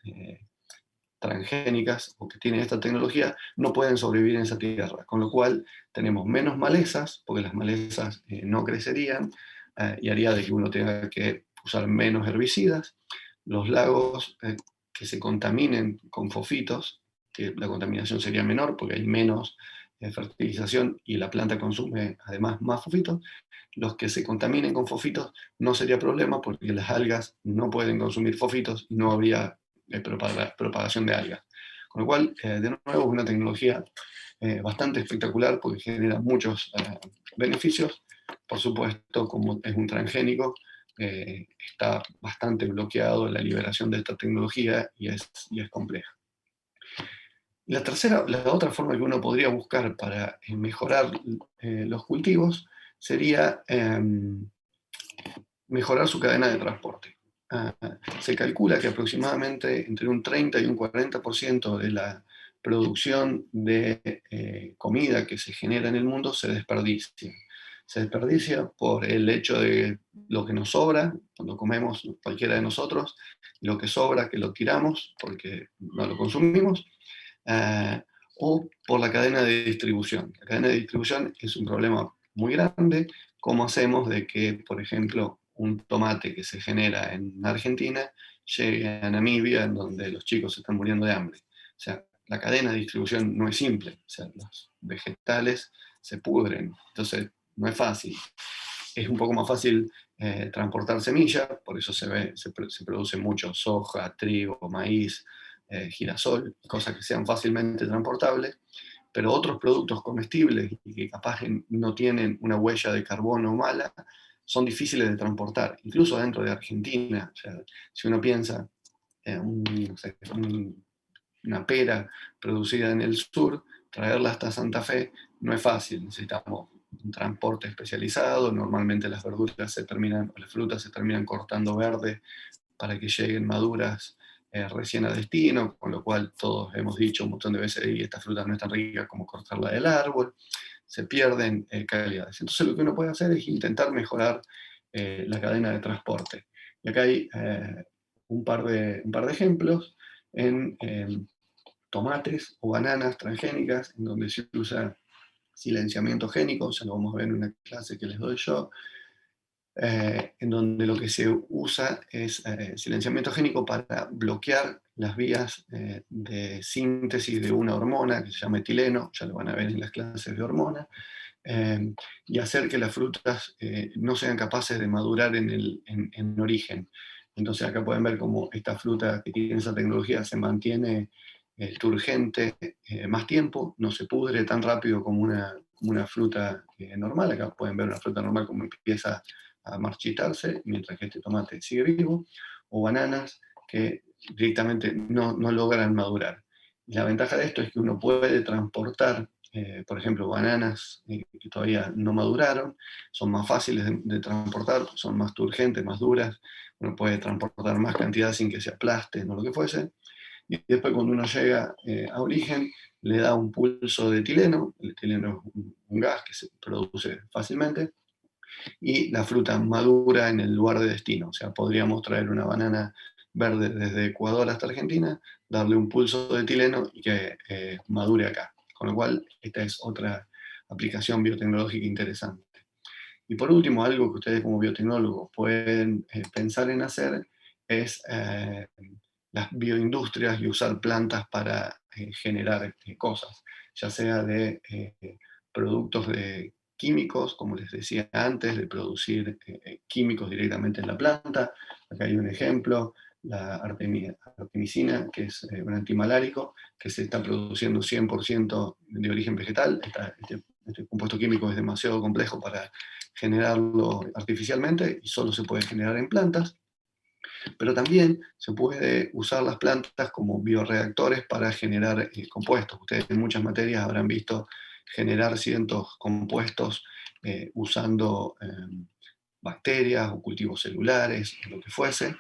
transgénicas o que tienen esta tecnología no pueden sobrevivir en esa tierra, con lo cual tenemos menos malezas, porque las malezas no crecerían, y haría de que uno tenga que usar menos herbicidas. Los lagos que se contaminen con fofitos, que la contaminación sería menor porque hay menos fertilización y la planta consume además más fofitos. Los que se contaminen con fofitos no sería problema, porque las algas no pueden consumir fofitos y no habría propagación de algas. Con lo cual, de nuevo, es una tecnología bastante espectacular, porque genera muchos beneficios. Por supuesto, como es un transgénico, está bastante bloqueado la liberación de esta tecnología, y es compleja. La otra forma que uno podría buscar para mejorar los cultivos sería mejorar su cadena de transporte. Se calcula que aproximadamente entre un 30 y un 40% de la producción de comida que se genera en el mundo se desperdicia. Se desperdicia por el hecho de lo que nos sobra cuando comemos cualquiera de nosotros, lo que sobra que lo tiramos porque no lo consumimos, o por la cadena de distribución. La cadena de distribución es un problema muy grande. ¿Cómo hacemos de que, por ejemplo, un tomate que se genera en Argentina llegue a Namibia, en donde los chicos se están muriendo de hambre? O sea, la cadena de distribución no es simple. O sea, los vegetales se pudren, entonces no es fácil. Es un poco más fácil transportar semillas, por eso se produce mucho soja, trigo, maíz, girasol, cosas que sean fácilmente transportables. pero otros productos comestibles y que capaz que no tienen una huella de carbono mala, son difíciles de transportar, incluso dentro de Argentina. O sea, si uno piensa en no sé, una pera producida en el sur, traerla hasta Santa Fe no es fácil, necesitamos un transporte especializado, normalmente las verduras se terminan, las frutas se terminan cortando verdes para que lleguen maduras recién a destino, con lo cual todos hemos dicho un montón de veces, y esta fruta no es tan rica como cortarla del árbol, se pierden calidades. Entonces lo que uno puede hacer es intentar mejorar la cadena de transporte. Y acá hay un par de ejemplos en tomates o bananas transgénicas, en donde se usa silenciamiento génico, ya lo vamos a ver en una clase que les doy yo, en donde lo que se usa es silenciamiento génico para bloquear las vías de síntesis de una hormona que se llama etileno, ya lo van a ver en las clases de hormona, y hacer que las frutas no sean capaces de madurar en origen. Entonces acá pueden ver cómo esta fruta que tiene esa tecnología se mantiene turgente más tiempo, no se pudre tan rápido como una fruta normal. Acá pueden ver una fruta normal como empieza a marchitarse, mientras que este tomate sigue vivo, o bananas que directamente no logran madurar. Y la ventaja de esto es que uno puede transportar, por ejemplo, bananas que todavía no maduraron, son más fáciles de transportar, son más turgentes, más duras, uno puede transportar más cantidad sin que se aplasten o lo que fuese, y después cuando uno llega a origen, le da un pulso de etileno, el etileno es un gas que se produce fácilmente, y la fruta madura en el lugar de destino. O sea, podríamos traer una banana verde desde Ecuador hasta Argentina, darle un pulso de etileno y que madure acá. Con lo cual, esta es otra aplicación biotecnológica interesante. Y por último, algo que ustedes como biotecnólogos pueden pensar en hacer es las bioindustrias y usar plantas para generar cosas, ya sea de productos de químicos, como les decía antes, de producir químicos directamente en la planta. Acá hay un ejemplo, la artemisina, que es un antimalárico, que se está produciendo 100% de origen vegetal. Este compuesto químico es demasiado complejo para generarlo artificialmente y solo se puede generar en plantas, pero también se puede usar las plantas como bioreactores para generar compuestos. Ustedes en muchas materias habrán visto generar ciertos compuestos usando bacterias o cultivos celulares, lo que fuese,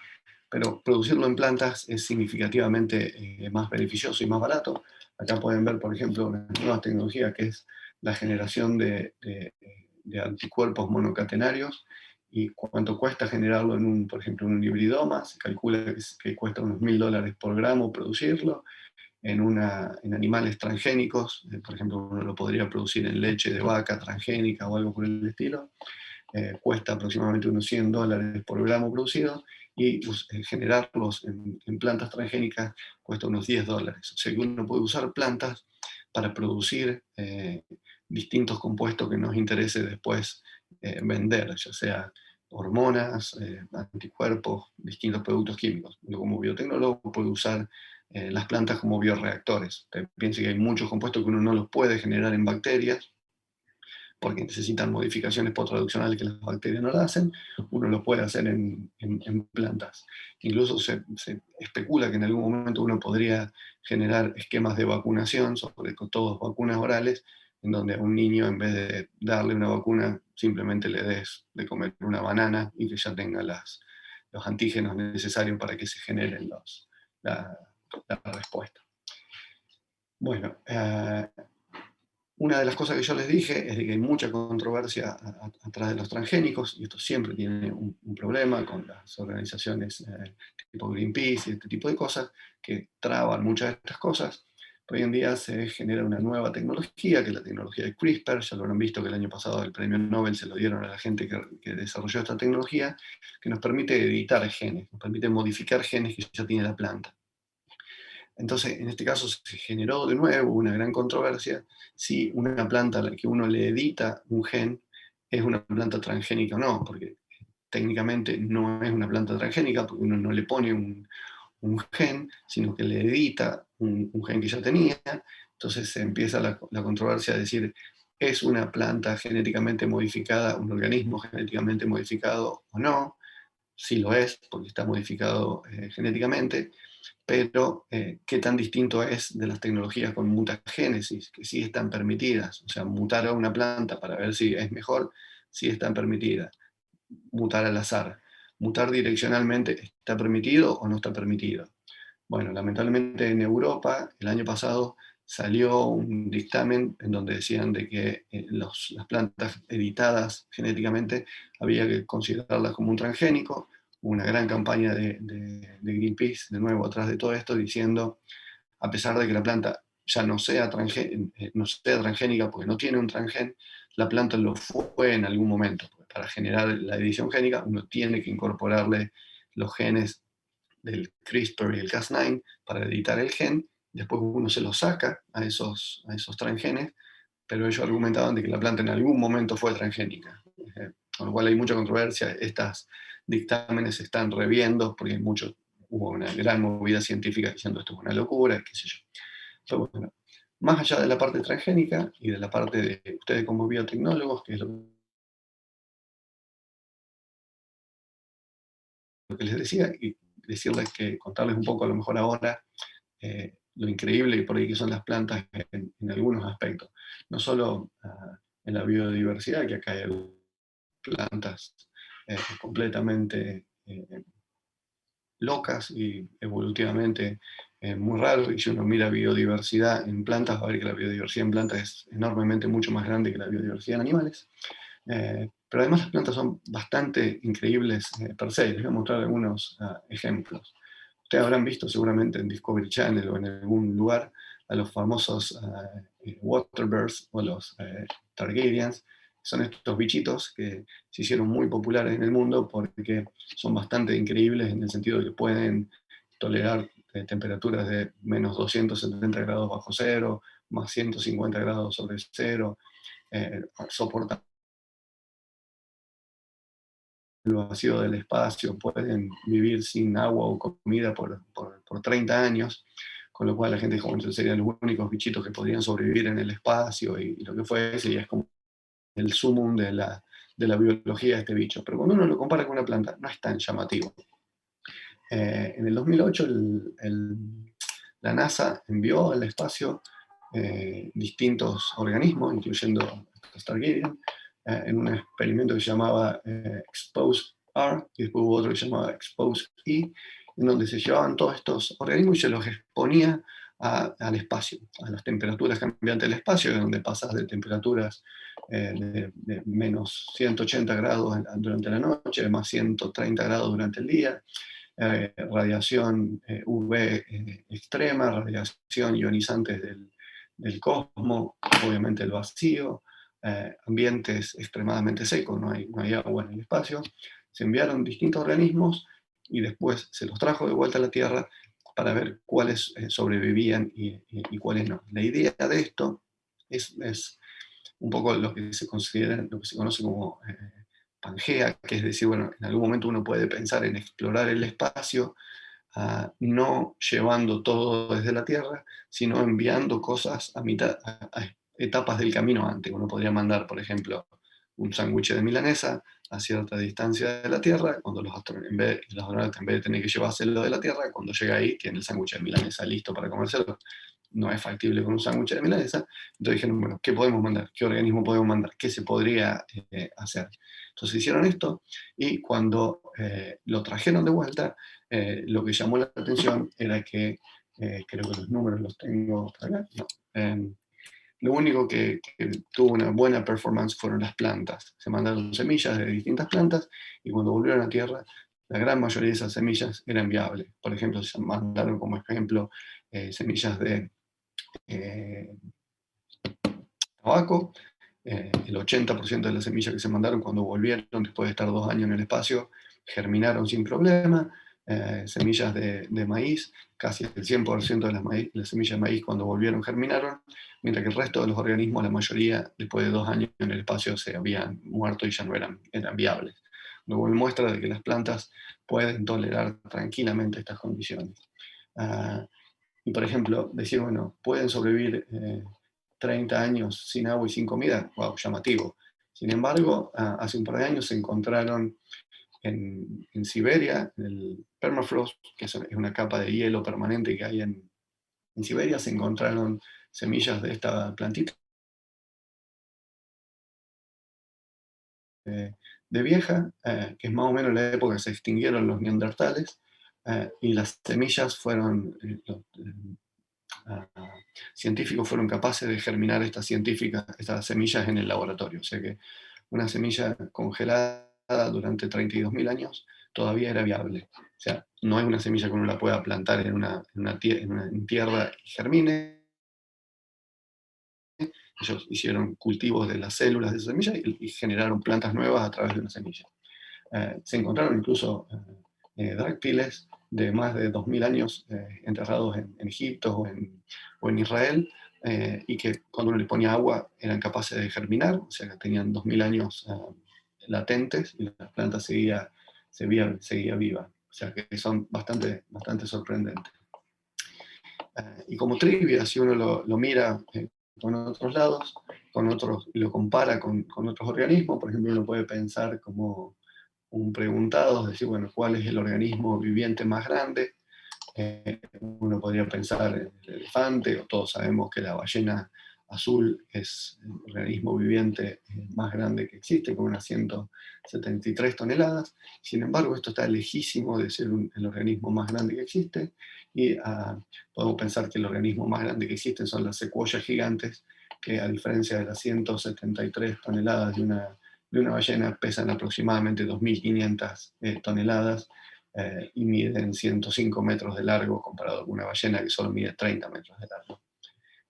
pero producirlo en plantas es significativamente más beneficioso y más barato. Acá pueden ver, por ejemplo, una nueva tecnología que es la generación de anticuerpos monocatenarios y cuánto cuesta generarlo en un, por ejemplo, en un hibridoma. Se calcula que cuesta unos $1000 por gramo producirlo. En animales transgénicos, por ejemplo, uno lo podría producir en leche de vaca transgénica o algo por el estilo, cuesta aproximadamente unos $100 por gramo producido, y generarlos en plantas transgénicas cuesta unos $10. O sea que uno puede usar plantas para producir distintos compuestos que nos interese después vender, ya sea hormonas, anticuerpos, distintos productos químicos. Uno como biotecnólogo puede usar las plantas como bioreactores. Piense que hay muchos compuestos que uno no los puede generar en bacterias, porque necesitan modificaciones post-traduccionales que las bacterias no las hacen, uno lo puede hacer en plantas. Incluso se especula que en algún momento uno podría generar esquemas de vacunación, sobre todo vacunas orales, en donde a un niño, en vez de darle una vacuna, simplemente le des de comer una banana y que ya tenga los antígenos necesarios para que se generen la, la respuesta. Bueno, una de las cosas que yo les dije es de que hay mucha controversia atrás de los transgénicos, y esto siempre tiene un problema con las organizaciones tipo Greenpeace y este tipo de cosas, que traban muchas de estas cosas. Hoy en día se genera una nueva tecnología, que es la tecnología de CRISPR. Ya lo habrán visto que el año pasado el premio Nobel se lo dieron a la gente que desarrolló esta tecnología, que nos permite editar genes, nos permite modificar genes que ya tiene la planta. Entonces, en este caso se generó de nuevo una gran controversia si una planta a la que uno le edita un gen es una planta transgénica o no, porque técnicamente no es una planta transgénica, porque uno no le pone un gen, sino que le edita un gen que ya tenía. Entonces se empieza la controversia de decir, ¿es una planta genéticamente modificada, un organismo genéticamente modificado o no? Sí lo es, porque está modificado genéticamente, pero ¿qué tan distinto es de las tecnologías con mutagénesis, que sí están permitidas? O sea, mutar a una planta para ver si es mejor, sí están permitidas. Mutar al azar. Mutar direccionalmente, ¿está permitido o no está permitido? Bueno, lamentablemente en Europa el año pasado salió un dictamen en donde decían de que las plantas editadas genéticamente había que considerarlas como un transgénico. Hubo una gran campaña de Greenpeace, de nuevo, atrás de todo esto, diciendo, a pesar de que la planta ya no sea transgénica porque no tiene un transgen, la planta lo fue en algún momento. Para generar la edición génica uno tiene que incorporarle los genes del CRISPR y el Cas9 para editar el gen, después uno se los saca a esos transgenes, pero ellos argumentaban de que la planta en algún momento fue transgénica. Con lo cual hay mucha controversia, estas dictámenes se están reviendo, porque hubo una gran movida científica diciendo esto es una locura, qué sé yo. Pero bueno, más allá de la parte transgénica y de la parte de ustedes como biotecnólogos, que es lo que les decía, y decirles que contarles un poco a lo mejor ahora lo increíble y por ahí que son las plantas en algunos aspectos. No solo en la biodiversidad, que acá hay plantas completamente locas y evolutivamente muy raros, y si uno mira biodiversidad en plantas, va a ver que la biodiversidad en plantas es enormemente mucho más grande que la biodiversidad en animales. Pero además las plantas son bastante increíbles per se. Les voy a mostrar algunos ejemplos. Ustedes habrán visto seguramente en Discovery Channel o en algún lugar a los famosos Waterbirds o los Targaryens. Son estos bichitos que se hicieron muy populares en el mundo porque son bastante increíbles en el sentido de que pueden tolerar temperaturas de menos 270 grados bajo cero, más 150 grados sobre cero, soportan el vacío del espacio, pueden vivir sin agua o comida por 30 años, con lo cual la gente dijo, bueno, entonces serían los únicos bichitos que podrían sobrevivir en el espacio y lo que fuese, y es como el sumum de la biología de este bicho. Pero cuando uno lo compara con una planta, no es tan llamativo. En el 2008 la NASA envió al espacio distintos organismos, incluyendo Stargarian, en un experimento que se llamaba Expose-R, y después hubo otro que se llamaba Expose-E, en donde se llevaban todos estos organismos y se los exponía al espacio, a las temperaturas cambiantes del espacio, donde pasas de temperaturas de menos 180 grados durante la noche, más 130 grados durante el día, radiación UV extrema, radiación ionizante del cosmos, obviamente el vacío, ambientes extremadamente secos, no hay agua en el espacio. Se enviaron distintos organismos y después se los trajo de vuelta a la Tierra para ver cuáles sobrevivían y cuáles no. La idea de esto es un poco lo que se considera, lo que se conoce como Pangea, que es decir, bueno, en algún momento uno puede pensar en explorar el espacio, no llevando todo desde la Tierra, sino enviando cosas a etapas del camino antes. Uno podría mandar, por ejemplo, un sándwich de milanesa a cierta distancia de la Tierra, cuando los astronautas, en vez de tener que llevárselo de la Tierra, cuando llega ahí, tiene el sándwich de milanesa listo para comérselo. No es factible con un sándwich de milanesa. Entonces dijeron, bueno, ¿qué podemos mandar? ¿Qué organismo podemos mandar? ¿Qué se podría hacer? Entonces hicieron esto y cuando lo trajeron de vuelta, lo que llamó la atención era que, creo que los números los tengo por acá, no, lo único que tuvo una buena performance fueron las plantas. Se mandaron semillas de distintas plantas y cuando volvieron a tierra, la gran mayoría de esas semillas eran viables. Por ejemplo, se mandaron como ejemplo semillas de tabaco. El 80% de las semillas que se mandaron cuando volvieron, después de estar 2 años en el espacio, germinaron sin problema. Semillas de maíz, casi el 100% de las semillas de maíz cuando volvieron germinaron, mientras que el resto de los organismos, la mayoría, después de 2 años en el espacio, se habían muerto y ya no eran viables. Lo cual muestra de que las plantas pueden tolerar tranquilamente estas condiciones. Y por ejemplo, decir, bueno, pueden sobrevivir 30 años sin agua y sin comida, wow, llamativo. Sin embargo, hace un par de años se encontraron en Siberia, en el permafrost, que es una capa de hielo permanente que hay en Siberia, se encontraron semillas de esta plantita de vieja, que es más o menos la época que se extinguieron los neandertales, y las semillas fueron, ah, científicos fueron capaces de germinar estas semillas en el laboratorio. O sea que una semilla congelada durante 32.000 años todavía era viable. O sea, no es una semilla que uno la pueda plantar en tierra y germine. Ellos hicieron cultivos de las células de esa semilla y generaron plantas nuevas a través de una semilla. Se encontraron incluso dráctiles de más de 2.000 años enterrados en Egipto o en Israel, y que cuando uno les ponía agua eran capaces de germinar, o sea que tenían 2.000 años latentes y la planta seguía viva. O sea que son bastante sorprendentes. Y como trivia, si uno lo mira con otros lados, lo compara con otros organismos, por ejemplo, uno puede pensar como un preguntado, es decir, bueno, ¿cuál es el organismo viviente más grande? Uno podría pensar en el elefante, o todos sabemos que la ballena azul es el organismo viviente más grande que existe, con unas 173 toneladas. Sin embargo, esto está lejísimo de ser el organismo más grande que existe, y podemos pensar que el organismo más grande que existe son las secuoyas gigantes, que a diferencia de las 173 toneladas de una ballena, pesan aproximadamente 2.500 toneladas, y miden 105 metros de largo comparado con una ballena que solo mide 30 metros de largo.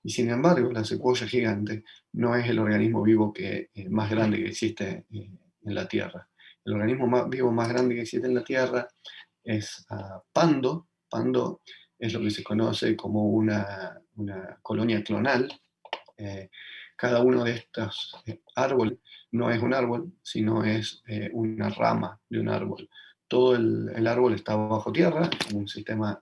Y sin embargo, la secuoya gigante no es el organismo vivo más grande que existe en la Tierra. El organismo vivo más grande que existe en la Tierra es Pando. Pando es lo que se conoce como una colonia clonal. Eh, Cada uno de estos árboles no es un árbol, sino es una rama de un árbol. Todo el árbol está bajo tierra, un sistema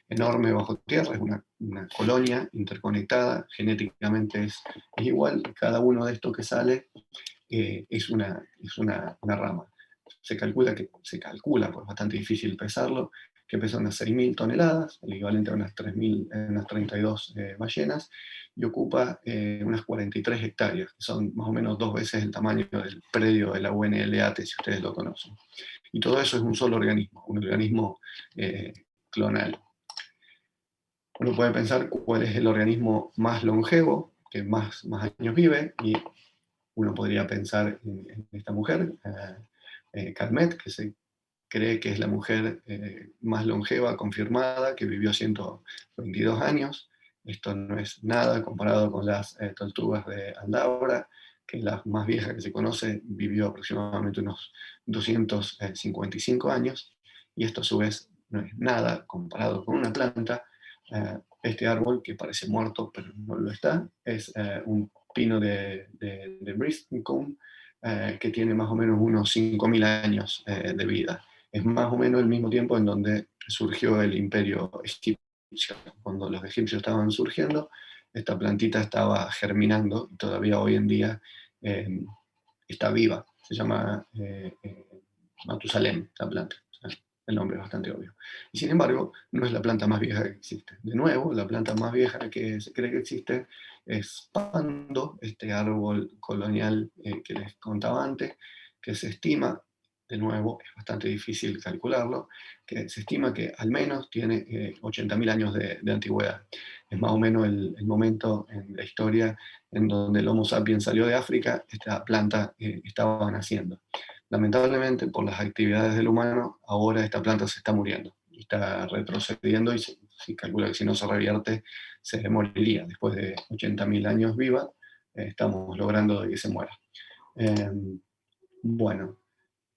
enorme bajo tierra, es una colonia interconectada, genéticamente es igual, cada uno de estos que sale es una rama. Se calcula, pues es bastante difícil pesarlo, que pesa unas 6.000 toneladas, el equivalente a unas 32 ballenas, y ocupa unas 43 hectáreas, que son más o menos 2 veces el tamaño del predio de la UNLAT, si ustedes lo conocen. Y todo eso es un solo organismo, un organismo clonal. Uno puede pensar cuál es el organismo más longevo, que más años vive, y uno podría pensar en esta mujer, Calmet, que se cree que es la mujer más longeva confirmada, que vivió 122 años. Esto no es nada comparado con las tortugas de Aldabra, que la más vieja que se conoce vivió aproximadamente unos 255 años, y esto a su vez no es nada comparado con una planta. Este árbol, que parece muerto pero no lo está, es un pino de Bristlecone, que tiene más o menos unos 5.000 años de vida. Es más o menos el mismo tiempo en donde surgió el imperio egipcio. Cuando los egipcios estaban surgiendo, esta plantita estaba germinando y todavía hoy en día eh, está viva. Se llama Matusalén, la planta. El nombre es bastante obvio. Y sin embargo, no es la planta más vieja que existe. De nuevo, la planta más vieja que se cree que existe es Pando, este árbol colonial que les contaba antes, que se estima, de nuevo, es bastante difícil calcularlo, que se estima que al menos tiene 80.000 años de antigüedad. Es más o menos el momento en la historia en donde el Homo sapiens salió de África, esta planta estaba naciendo. Lamentablemente, por las actividades del humano, ahora esta planta se está muriendo, está retrocediendo, y se calcula que si no se revierte, se moriría. Después de 80.000 años viva, estamos logrando que se muera. Eh, bueno,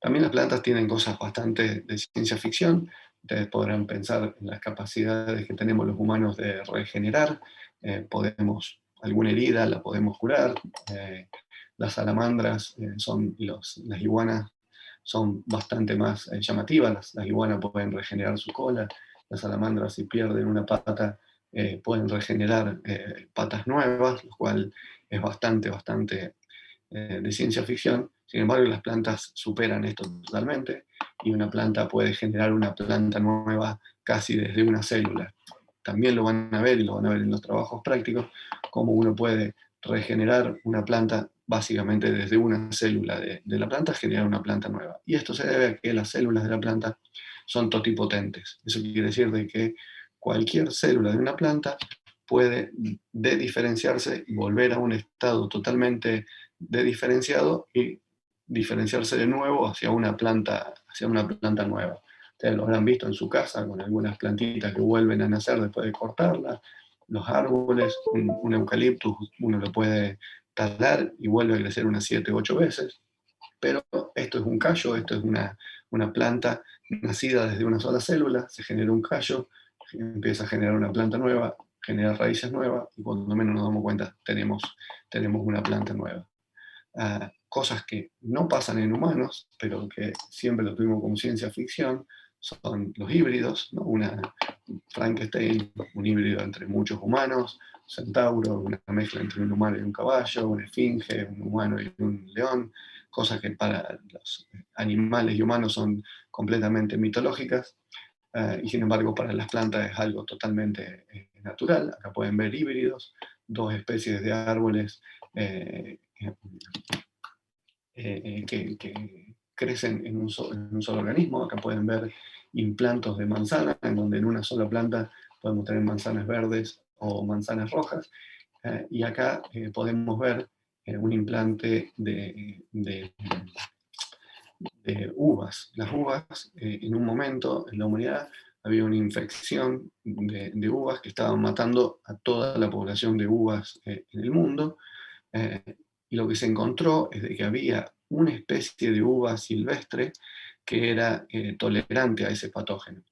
también las plantas tienen cosas bastante de ciencia ficción. Ustedes podrán pensar en las capacidades que tenemos los humanos de regenerar. Alguna herida la podemos curar. Las salamandras las iguanas son bastante más llamativas. Las iguanas pueden regenerar su cola. Las salamandras, si pierden una pata, pueden regenerar patas nuevas, lo cual es bastante de ciencia ficción. Sin embargo, las plantas superan esto totalmente y una planta puede generar una planta nueva casi desde una célula. También lo van a ver y lo van a ver en los trabajos prácticos, cómo uno puede regenerar una planta básicamente desde una célula de la planta, generar una planta nueva. Y esto se debe a que las células de la planta son totipotentes. Eso quiere decir de que cualquier célula de una planta puede dediferenciarse y volver a un estado totalmente dediferenciado y diferenciarse de nuevo hacia una planta nueva. Ustedes lo habrán visto en su casa con algunas plantitas que vuelven a nacer después de cortarlas. Los árboles, un eucaliptus, uno lo puede talar y vuelve a crecer unas 7 u 8 veces. Pero esto es un callo, esto es una planta nacida desde una sola célula, se genera un callo, empieza a generar una planta nueva, genera raíces nuevas y cuando menos nos damos cuenta tenemos una planta nueva. Cosas que no pasan en humanos, pero que siempre lo tuvimos como ciencia ficción, son los híbridos, ¿no? Frankenstein, un híbrido entre muchos humanos, centauro, una mezcla entre un humano y un caballo, una esfinge, un humano y un león, cosas que para los animales y humanos son completamente mitológicas, y sin embargo para las plantas es algo totalmente natural. Acá pueden ver híbridos, dos especies de árboles que crecen en un solo organismo. Acá pueden ver implantos de manzana, en donde en una sola planta podemos tener manzanas verdes o manzanas rojas. Y acá podemos ver un implante de uvas. Las uvas, en un momento en la humanidad había una infección de uvas que estaban matando a toda la población de uvas en el mundo. Y lo que se encontró es de que había una especie de uva silvestre que era tolerante a ese patógeno.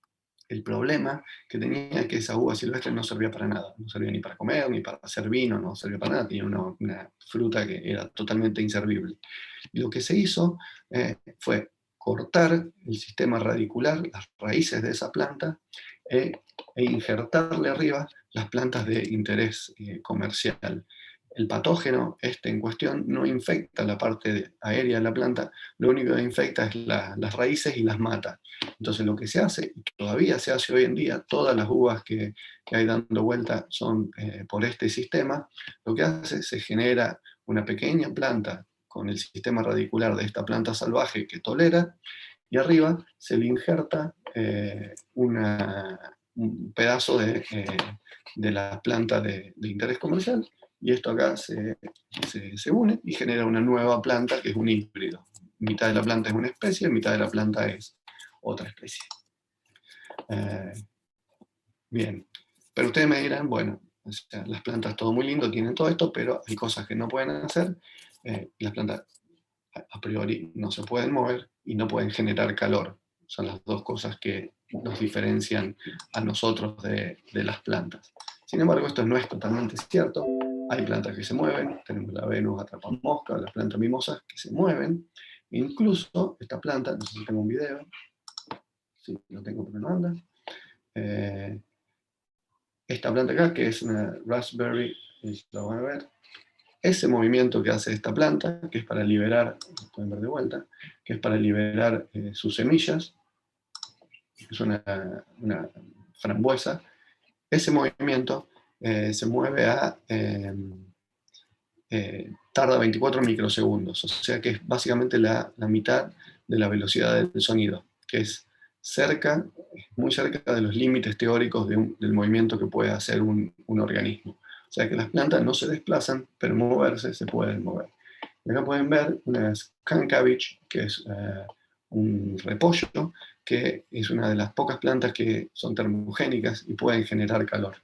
El problema que tenía es que esa uva silvestre no servía para nada, no servía ni para comer, ni para hacer vino, no servía para nada, tenía una fruta que era totalmente inservible. Y lo que se hizo fue cortar el sistema radicular, las raíces de esa planta, e injertarle arriba las plantas de interés comercial. El patógeno en cuestión no infecta la parte aérea de la planta, lo único que infecta es las raíces y las mata. Entonces lo que se hace, y todavía se hace hoy en día, todas las uvas que hay dando vuelta son por este sistema, lo que hace se genera una pequeña planta con el sistema radicular de esta planta salvaje que tolera, y arriba se le injerta un pedazo de la planta de interés comercial, y esto acá se une y genera una nueva planta que es un híbrido. Mitad de la planta es una especie, mitad de la planta es otra especie. Bien, pero ustedes me dirán, bueno, o sea, las plantas todo muy lindo, tienen todo esto, pero hay cosas que no pueden hacer. Las plantas a priori no se pueden mover y no pueden generar calor. Son las dos cosas que nos diferencian a nosotros de las plantas. Sin embargo, esto no es totalmente cierto. Hay plantas que se mueven, tenemos la Venus atrapamosca, las plantas mimosas que se mueven. Incluso esta planta, no sé si tengo un video, sí, lo tengo pero no anda. Esta planta acá, que es una raspberry, lo van a ver, ese movimiento que hace esta planta, que es para liberar, pueden ver de vuelta, que es para liberar sus semillas, es una frambuesa, ese movimiento se mueve tarda 24 microsegundos, o sea que es básicamente la mitad de la velocidad del sonido, que es muy cerca de los límites teóricos del movimiento que puede hacer un organismo. O sea que las plantas no se desplazan, pero moverse se pueden mover. Y acá pueden ver una skunk cabbage, que es un repollo, que es una de las pocas plantas que son termogénicas y pueden generar calor.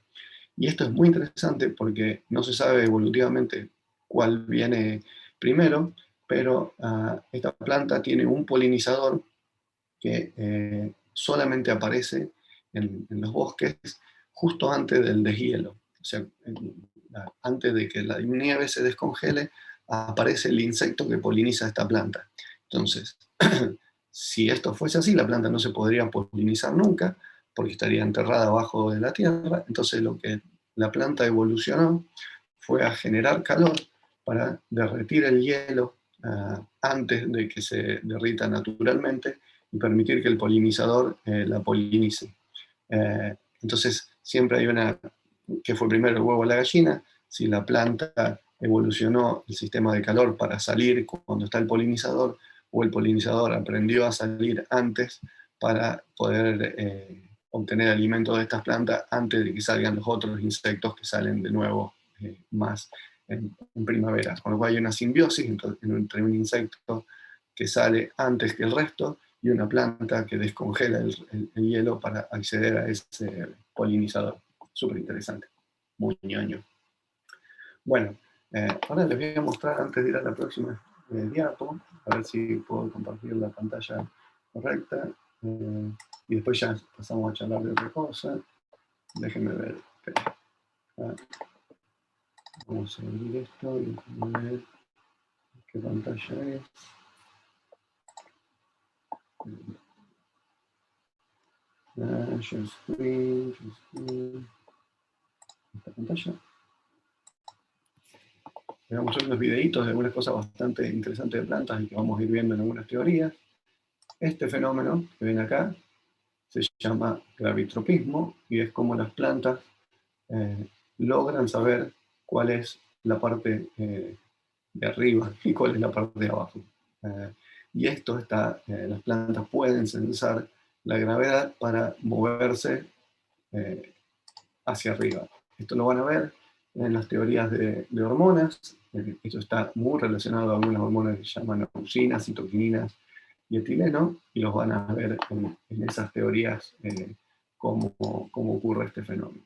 Y esto es muy interesante porque no se sabe evolutivamente cuál viene primero, pero esta planta tiene un polinizador que solamente aparece en los bosques justo antes del deshielo. O sea, antes de que la nieve se descongele, aparece el insecto que poliniza esta planta. Entonces, si esto fuese así, la planta no se podría polinizar nunca, porque estaría enterrada abajo de la tierra. Entonces lo que la planta evolucionó fue a generar calor para derretir el hielo antes de que se derrita naturalmente y permitir que el polinizador la polinice. Entonces siempre hay una, que fue primero el huevo o la gallina, si la planta evolucionó el sistema de calor para salir cuando está el polinizador, o el polinizador aprendió a salir antes para poder obtener alimento de estas plantas antes de que salgan los otros insectos que salen de nuevo más en primavera. Con lo cual hay una simbiosis entre un insecto que sale antes que el resto y una planta que descongela el hielo para acceder a ese polinizador. Súper interesante, muy ñoño. Bueno, ahora les voy a mostrar, antes de ir a la próxima diapo, a ver si puedo compartir la pantalla correcta, y después ya pasamos a charlar de otra cosa. Déjenme ver. Vamos a abrir esto y déjenme ver qué pantalla es. Share screen. Esta pantalla. Les voy a mostrar unos videitos de algunas cosas bastante interesantes de plantas y que vamos a ir viendo en algunas teorías. Este fenómeno que ven acá se llama gravitropismo y es como las plantas logran saber cuál es la parte de arriba y cuál es la parte de abajo. Y esto está, las plantas pueden sensar la gravedad para moverse hacia arriba. Esto lo van a ver en las teorías de hormonas. Esto está muy relacionado a algunas hormonas que se llaman auxinas, citoquininas y etileno, y los van a ver en esas teorías cómo ocurre este fenómeno.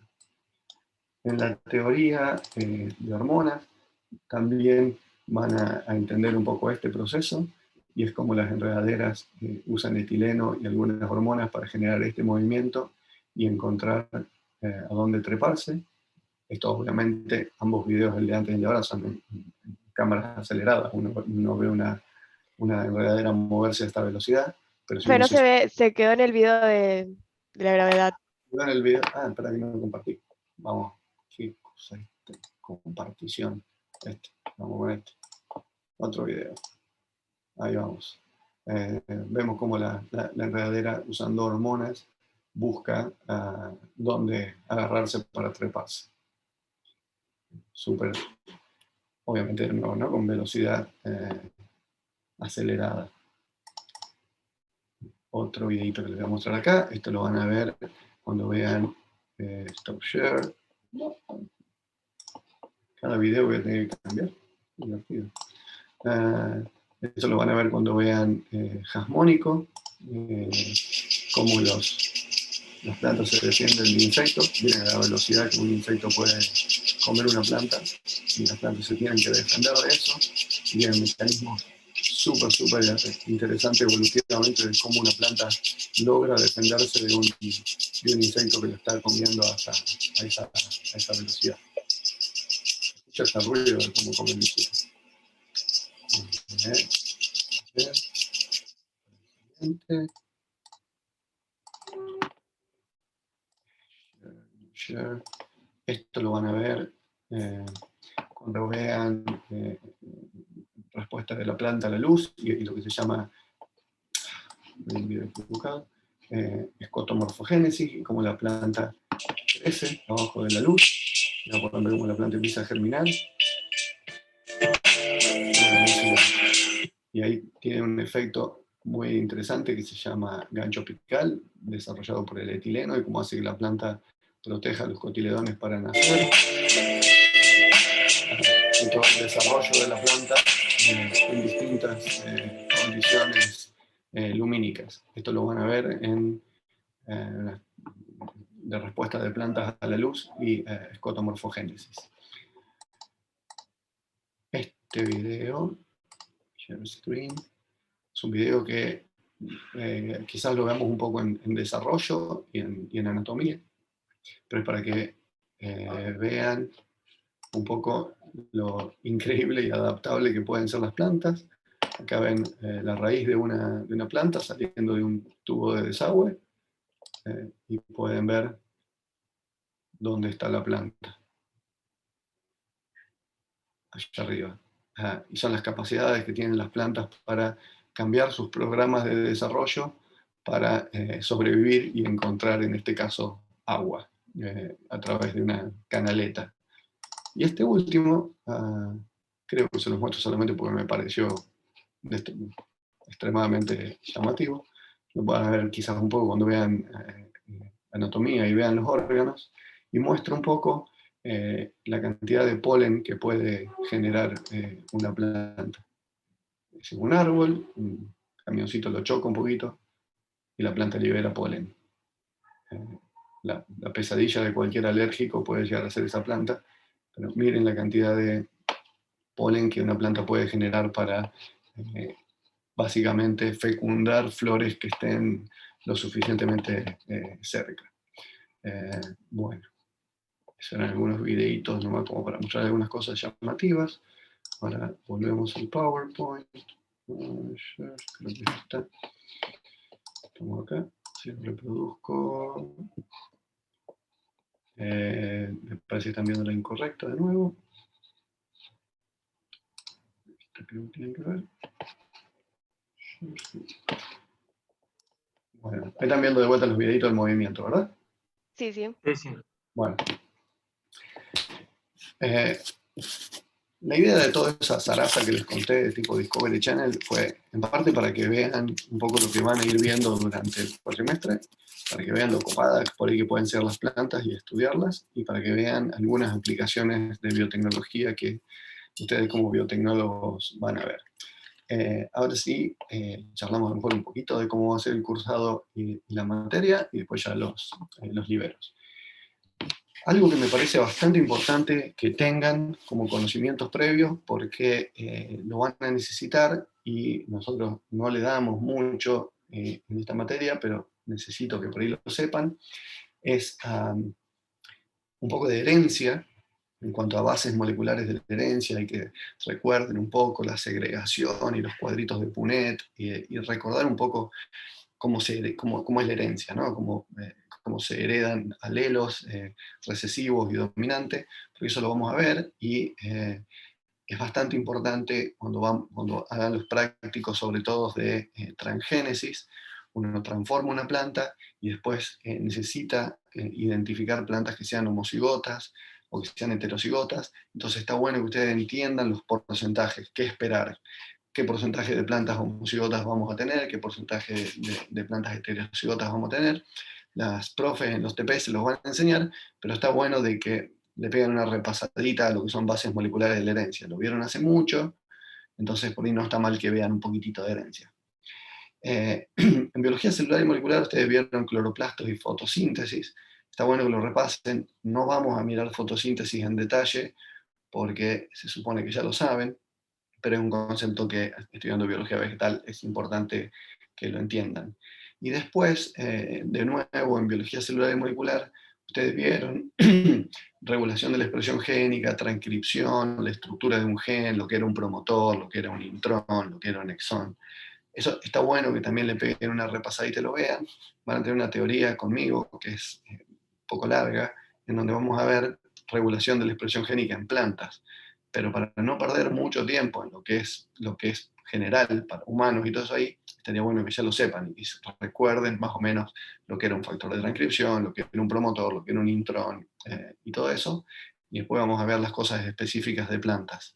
En la teoría de hormonas también van a entender un poco este proceso, y es como las enredaderas usan etileno y algunas hormonas para generar este movimiento y encontrar a dónde treparse. Esto obviamente, ambos videos, el de antes y el de ahora, son en cámaras aceleradas. Uno ve una enredadera moverse a esta velocidad, pero si Pero uno no se se ve, se quedó en el video de la gravedad. en el video, espera que no lo compartí. Vamos, qué cosa compartición. Vamos con este. Otro video. Ahí vamos. Vemos cómo la enredadera, usando hormonas, busca dónde agarrarse para treparse. Súper, obviamente de nuevo, ¿no? Con velocidad acelerada. Otro videito que les voy a mostrar acá. Esto lo van a ver cuando vean Stop Share. Cada video voy a tener que cambiar. Divertido. Esto lo van a ver cuando vean Jasmónico, cómo las plantas se defienden de insectos. Miren a la velocidad que un insecto puede comer una planta, y las plantas se tienen que defender de eso. Y hay mecanismos súper interesantes evolutivamente de cómo una planta logra defenderse de un insecto que lo está comiendo hasta a esa velocidad. Escucha ese ruido de cómo come el insecto. Share. Esto lo van a ver cuando vean respuesta de la planta a la luz y lo que se llama escotomorfogénesis, y cómo la planta crece abajo de la luz. Ya pueden ver cómo la planta empieza a germinar. Y ahí tiene un efecto muy interesante que se llama gancho apical, desarrollado por el etileno, y cómo hace que la planta proteja a los cotiledones para nacer. Y todo el desarrollo de la planta en distintas condiciones lumínicas. Esto lo van a ver en de respuesta de plantas a la luz y escotomorfogénesis. Este video, share screen, es un video que quizás lo veamos un poco en desarrollo y en anatomía, pero es para que vean un poco lo increíble y adaptable que pueden ser las plantas. Acá ven la raíz de una planta saliendo de un tubo de desagüe. y pueden ver dónde está la planta, allá arriba. Y son las capacidades que tienen las plantas para cambiar sus programas de desarrollo para sobrevivir y encontrar, en este caso, agua a través de una canaleta. Y este último, creo que se los muestro solamente porque me pareció extremadamente llamativo. Lo van a ver quizás un poco cuando vean anatomía y vean los órganos, y muestra un poco la cantidad de polen que puede generar una planta. Es un árbol, un camioncito lo choca un poquito y la planta libera polen. La pesadilla de cualquier alérgico puede llegar a ser esa planta, pero miren la cantidad de polen que una planta puede generar para básicamente fecundar flores que estén lo suficientemente cerca. Bueno, esos eran algunos videitos nomás como para mostrar algunas cosas llamativas. Ahora volvemos al PowerPoint. Creo que ya está. Estamos acá. Si lo reproduzco. Me parece que están viendo la incorrecta de nuevo. Esta creo que tienen que ver. Bueno, ahí están viendo de vuelta los videitos del movimiento, ¿verdad? Sí, sí. Sí, sí. Bueno. La idea de toda esa zaraza que les conté de tipo Discovery Channel fue en parte para que vean un poco lo que van a ir viendo durante el cuatrimestre, para que vean lo copadas por ahí que pueden ser las plantas y estudiarlas, y para que vean algunas aplicaciones de biotecnología que ustedes como biotecnólogos van a ver. Ahora sí, charlamos a lo mejor un poquito de cómo va a ser el cursado y la materia, y después ya los liberos. Algo que me parece bastante importante que tengan como conocimientos previos, porque lo van a necesitar y nosotros no le damos mucho en esta materia, pero necesito que por ahí lo sepan, es un poco de herencia en cuanto a bases moleculares de la herencia, y que recuerden un poco la segregación y los cuadritos de Punnett, y recordar un poco cómo es la herencia, ¿no? Cómo se heredan alelos recesivos y dominantes, porque eso lo vamos a ver, y es bastante importante cuando hagan los prácticos, sobre todo de transgénesis. Uno transforma una planta y después necesita identificar plantas que sean homocigotas o que sean heterocigotas. Entonces está bueno que ustedes entiendan los porcentajes, qué esperar, qué porcentaje de plantas homocigotas vamos a tener, qué porcentaje de plantas heterocigotas vamos a tener. Las profes en los TP se los van a enseñar, pero está bueno de que le pegan una repasadita a lo que son bases moleculares de la herencia. Lo vieron hace mucho, entonces por ahí no está mal que vean un poquitito de herencia. En biología celular y molecular ustedes vieron cloroplastos y fotosíntesis. Está bueno que lo repasen. No vamos a mirar fotosíntesis en detalle porque se supone que ya lo saben, pero es un concepto que estudiando biología vegetal es importante que lo entiendan. Y después, de nuevo, en biología celular y molecular, ustedes vieron regulación de la expresión génica, transcripción, la estructura de un gen, lo que era un promotor, lo que era un intrón, lo que era un exón. Eso está bueno que también le peguen una repasadita y lo vean. Van a tener una teoría conmigo que es un poco larga, en donde vamos a ver regulación de la expresión génica en plantas. Pero para no perder mucho tiempo en lo que es general para humanos y todo eso ahí, estaría bueno que ya lo sepan y recuerden más o menos lo que era un factor de transcripción, lo que era un promotor, lo que era un intrón y todo eso. Y después vamos a ver las cosas específicas de plantas.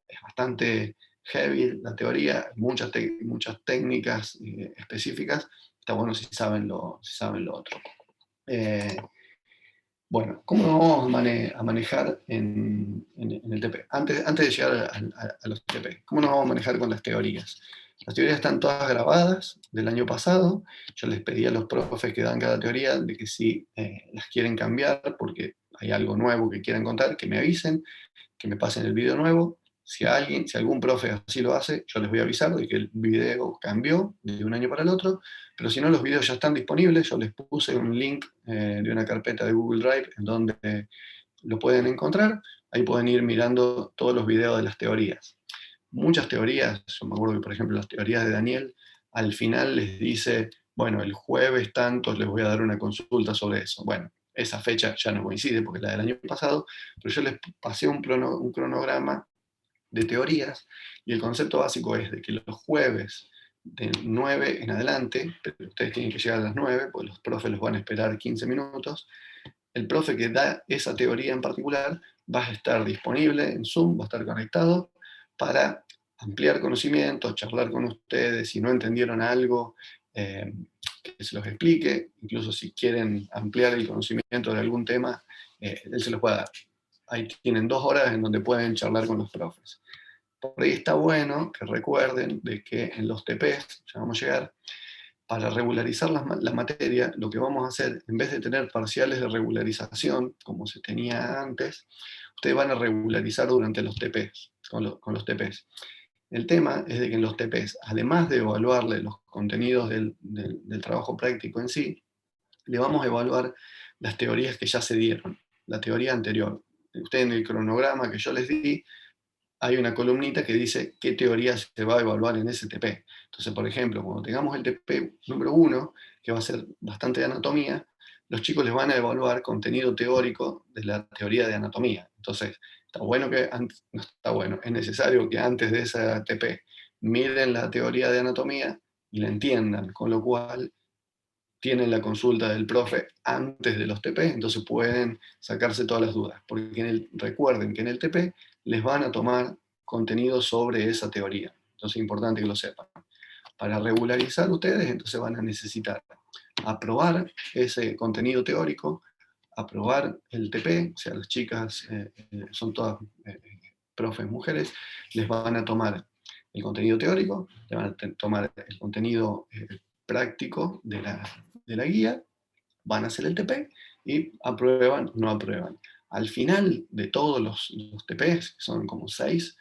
Es bastante heavy la teoría, muchas técnicas específicas. Está bueno si saben lo otro. Bueno, ¿cómo nos vamos a manejar en el TP? Antes de llegar a los TP, ¿cómo nos vamos a manejar con las teorías? Las teorías están todas grabadas del año pasado. Yo les pedí a los profes que dan cada teoría de que si las quieren cambiar porque hay algo nuevo que quieran contar, que me avisen, que me pasen el video nuevo. Si algún profe así lo hace, yo les voy a avisar de que el video cambió de un año para el otro, pero si no, los videos ya están disponibles. Yo les puse un link de una carpeta de Google Drive en donde lo pueden encontrar. Ahí pueden ir mirando todos los videos de las teorías. Muchas teorías, yo me acuerdo que por ejemplo las teorías de Daniel, al final les dice, bueno, el jueves tantos les voy a dar una consulta sobre eso. Bueno, esa fecha ya no coincide porque es la del año pasado, pero yo les pasé un cronograma de teorías, y el concepto básico es de que los jueves de 9 en adelante, pero ustedes tienen que llegar a las 9, porque los profes los van a esperar 15 minutos, el profe que da esa teoría en particular va a estar disponible en Zoom, va a estar conectado para ampliar conocimientos, charlar con ustedes, si no entendieron algo, eh, que se los explique, incluso si quieren ampliar el conocimiento de algún tema, él se los puede dar. Ahí tienen 2 horas en donde pueden charlar con los profes. Por ahí está bueno que recuerden de que en los TPs, ya vamos a llegar, para regularizar la materia, lo que vamos a hacer, en vez de tener parciales de regularización, como se tenía antes, ustedes van a regularizar durante los TPs, con los TPs. El tema es de que en los TPs, además de evaluarle los contenidos del trabajo práctico en sí, le vamos a evaluar las teorías que ya se dieron, la teoría anterior. Ustedes en el cronograma que yo les di, hay una columnita que dice qué teoría se va a evaluar en ese TP. Entonces, por ejemplo, cuando tengamos el TP número 1, que va a ser bastante de anatomía, los chicos les van a evaluar contenido teórico de la teoría de anatomía. Entonces, está bueno que, no está bueno, es necesario que antes de esa TP miren la teoría de anatomía y la entiendan, con lo cual tienen la consulta del profe antes de los TP, entonces pueden sacarse todas las dudas, porque recuerden que en el TP les van a tomar contenido sobre esa teoría, entonces es importante que lo sepan. Para regularizar ustedes, entonces van a necesitar aprobar ese contenido teórico, aprobar el TP, o sea, las chicas son todas profes mujeres, les van a tomar el contenido teórico, le van a tomar el contenido práctico de la guía, van a hacer el TP y aprueban o no aprueban. Al final de todos los TPs, que son como 6,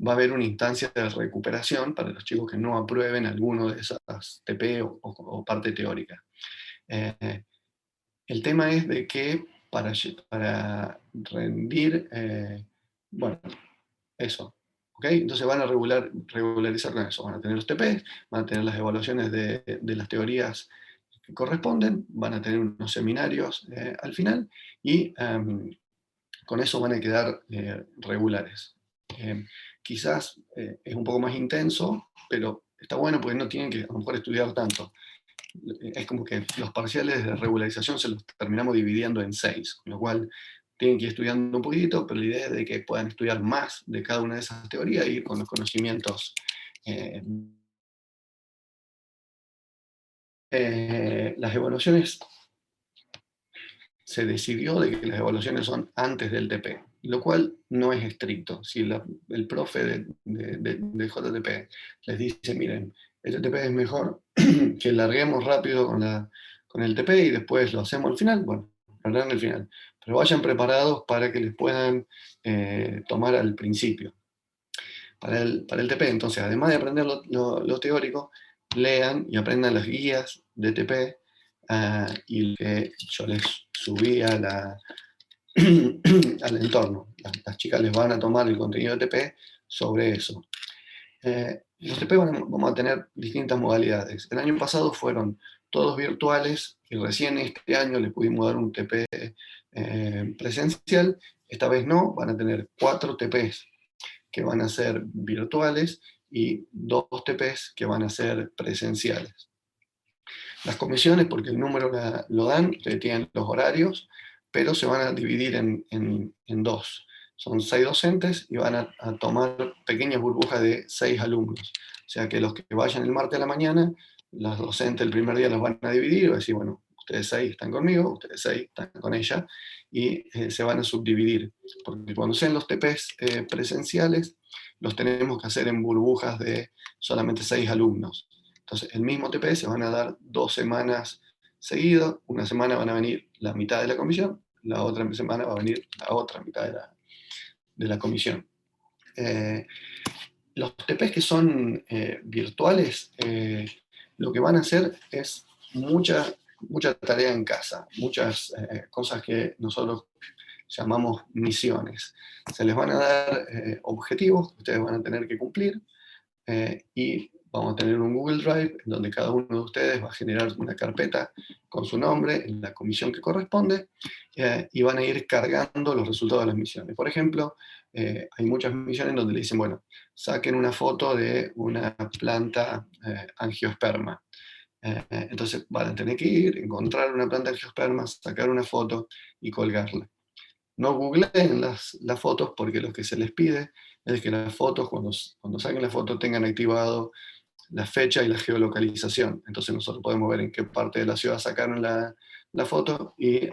va a haber una instancia de recuperación para los chicos que no aprueben alguno de esas TP o parte teórica. El tema es de que para rendir, bueno, eso. ¿Ok? Entonces van a regularizar con eso. Van a tener los TPs, van a tener las evaluaciones de las teorías que corresponden, van a tener unos seminarios al final y con eso van a quedar regulares. Quizás es un poco más intenso, pero está bueno porque no tienen que a lo mejor estudiar tanto. Es como que los parciales de regularización se los terminamos dividiendo en 6, con lo cual tienen que ir estudiando un poquito, pero la idea es de que puedan estudiar más de cada una de esas teorías y ir con los conocimientos. Las evaluaciones, se decidió de que las evaluaciones son antes del TP, lo cual no es estricto. Si el profe de JTP les dice, miren, el TP es mejor que larguemos rápido con el TP y después lo hacemos al final, bueno, lo harán al final. Pero vayan preparados para que les puedan tomar al principio. Para el TP, entonces, además de aprender lo teórico, lean y aprendan las guías de TP y que yo les subí al entorno. Las chicas les van a tomar el contenido de TP sobre eso. Los TP vamos a tener distintas modalidades. El año pasado fueron todos virtuales y recién este año les pudimos dar un TP presencial. Esta vez no, van a tener 4 TPs que van a ser virtuales y 2 TPs que van a ser presenciales. Las comisiones, porque el número lo dan, ustedes tienen los horarios, pero se van a dividir en 2. Son 6 docentes y van a tomar pequeñas burbujas de 6 alumnos. O sea que los que vayan el martes a la mañana, los docentes el primer día los van a dividir y van a decir, bueno, ustedes 6 están conmigo, ustedes 6 están con ella, y se van a subdividir. Porque cuando sean los TPs presenciales, los tenemos que hacer en burbujas de solamente 6 alumnos. Entonces, el mismo TP se van a dar 2 semanas seguidas. Una semana van a venir la mitad de la comisión, la otra semana va a venir la otra mitad de la comisión. Los TPs que son virtuales, lo que van a hacer es mucha tarea en casa, muchas cosas que nosotros llamamos misiones. Se les van a dar objetivos que ustedes van a tener que cumplir y vamos a tener un Google Drive en donde cada uno de ustedes va a generar una carpeta con su nombre en la comisión que corresponde, y van a ir cargando los resultados de las misiones. Por ejemplo, hay muchas misiones donde le dicen, bueno, saquen una foto de una planta angiosperma. Entonces van a tener que ir, encontrar una planta angiosperma, sacar una foto y colgarla. No googleen las fotos, porque lo que se les pide es que las fotos, cuando saquen la foto, tengan activado la fecha y la geolocalización. Entonces nosotros podemos ver en qué parte de la ciudad sacaron la foto y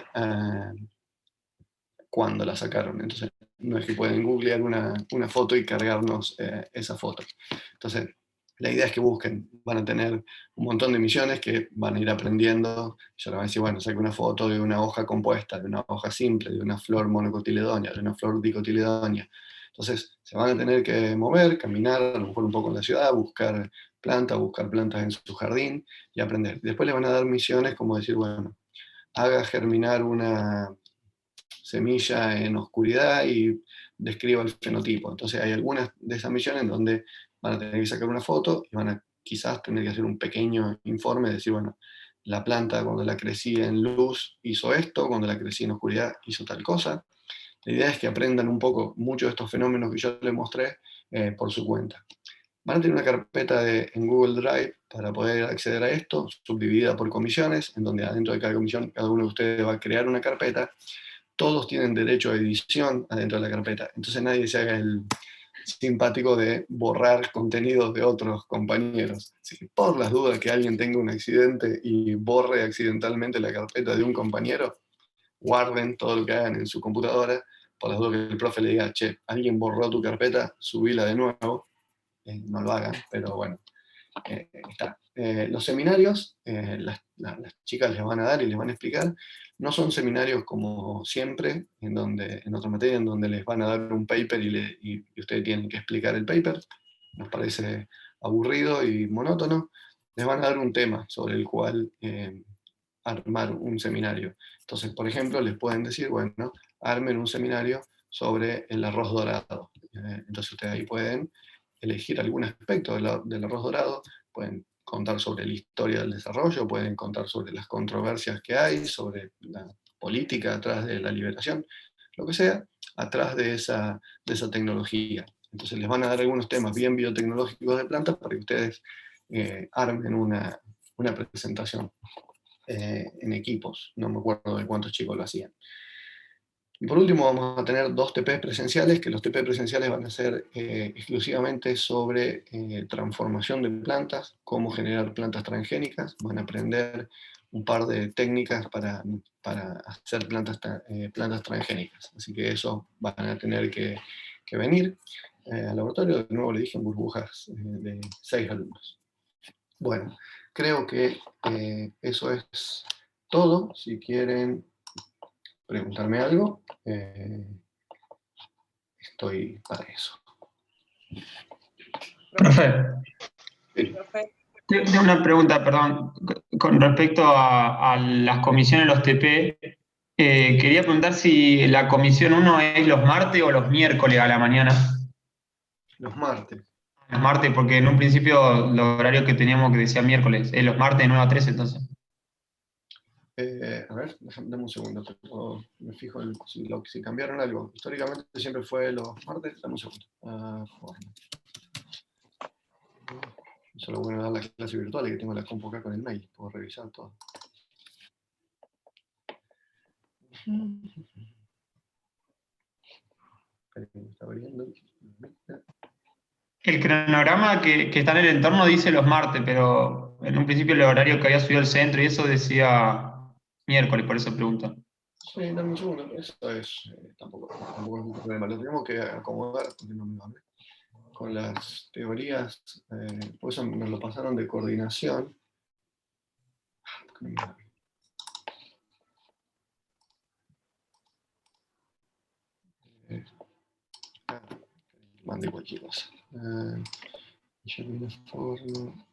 cuándo la sacaron. Entonces no es que pueden googlear una foto y cargarnos esa foto. Entonces la idea es que busquen, van a tener un montón de misiones que van a ir aprendiendo. Ya les van a decir, bueno, saque una foto de una hoja compuesta, de una hoja simple, de una flor monocotiledónea, de una flor dicotiledónea. Entonces se van a tener que mover, caminar, a lo mejor un poco en la ciudad, buscar plantas en su jardín y aprender. Después les van a dar misiones como decir, bueno, haga germinar una semilla en oscuridad y describa el fenotipo. Entonces hay algunas de esas misiones en donde van a tener que sacar una foto y van a quizás tener que hacer un pequeño informe, decir, bueno, la planta cuando la crecí en luz hizo esto, cuando la crecí en oscuridad hizo tal cosa. La idea es que aprendan un poco muchos de estos fenómenos que yo les mostré por su cuenta. Van a tener una carpeta en Google Drive para poder acceder a esto, subdividida por comisiones, en donde adentro de cada comisión cada uno de ustedes va a crear una carpeta. Todos tienen derecho a edición adentro de la carpeta, entonces nadie se haga el simpático de borrar contenidos de otros compañeros. Así que por las dudas que alguien tenga un accidente y borre accidentalmente la carpeta de un compañero, guarden todo lo que hagan en su computadora, por las dudas que el profe le diga, che, alguien borró tu carpeta, subila de nuevo. No lo hagan, pero bueno, está. Los seminarios, las chicas les van a dar y les van a explicar, no son seminarios como siempre, en otra materia, en donde les van a dar un paper y ustedes tienen que explicar el paper. Nos parece aburrido y monótono. Les van a dar un tema sobre el cual armar un seminario. Entonces, por ejemplo, les pueden decir, bueno, armen un seminario sobre el arroz dorado. Entonces ustedes ahí pueden elegir algún aspecto del arroz dorado, pueden contar sobre la historia del desarrollo, pueden contar sobre las controversias que hay, sobre la política atrás de la liberación, lo que sea, atrás de esa tecnología. Entonces les van a dar algunos temas bien biotecnológicos de plantas para que ustedes armen una presentación en equipos. No me acuerdo de cuántos chicos lo hacían. Y por último vamos a tener 2 TP presenciales, que los TP presenciales van a ser exclusivamente sobre transformación de plantas, cómo generar plantas transgénicas. Van a aprender un par de técnicas para hacer plantas transgénicas. Así que eso van a tener que venir al laboratorio. De nuevo le dije en burbujas de 6 alumnos. Bueno, creo que eso es todo. Si quieren preguntarme algo, estoy para eso. Profe, Sí. tengo una pregunta, perdón, con respecto a las comisiones, los TP. Quería preguntar si la comisión 1 es los martes o los miércoles a la mañana. Los martes. Los martes, porque en un principio los horarios que teníamos que decía miércoles, es los martes de 9 a 3 entonces. A ver, dame un segundo, me fijo si cambiaron algo. Históricamente siempre fue los martes, dame un segundo. Eso es lo bueno de dar la clase virtual, y que tengo la compu acá con el mail, puedo revisar todo. Está abriendo. El cronograma que está en el entorno dice los martes, pero en un principio el horario que había subido el centro y eso decía miércoles, por eso pregunto. Sí, dame un segundo, eso es, tampoco es un problema, lo tenemos que acomodar porque no me va a ver. Con las teorías, por eso nos lo pasaron de coordinación. Mandé cualquier cosa. Ya vi una forma.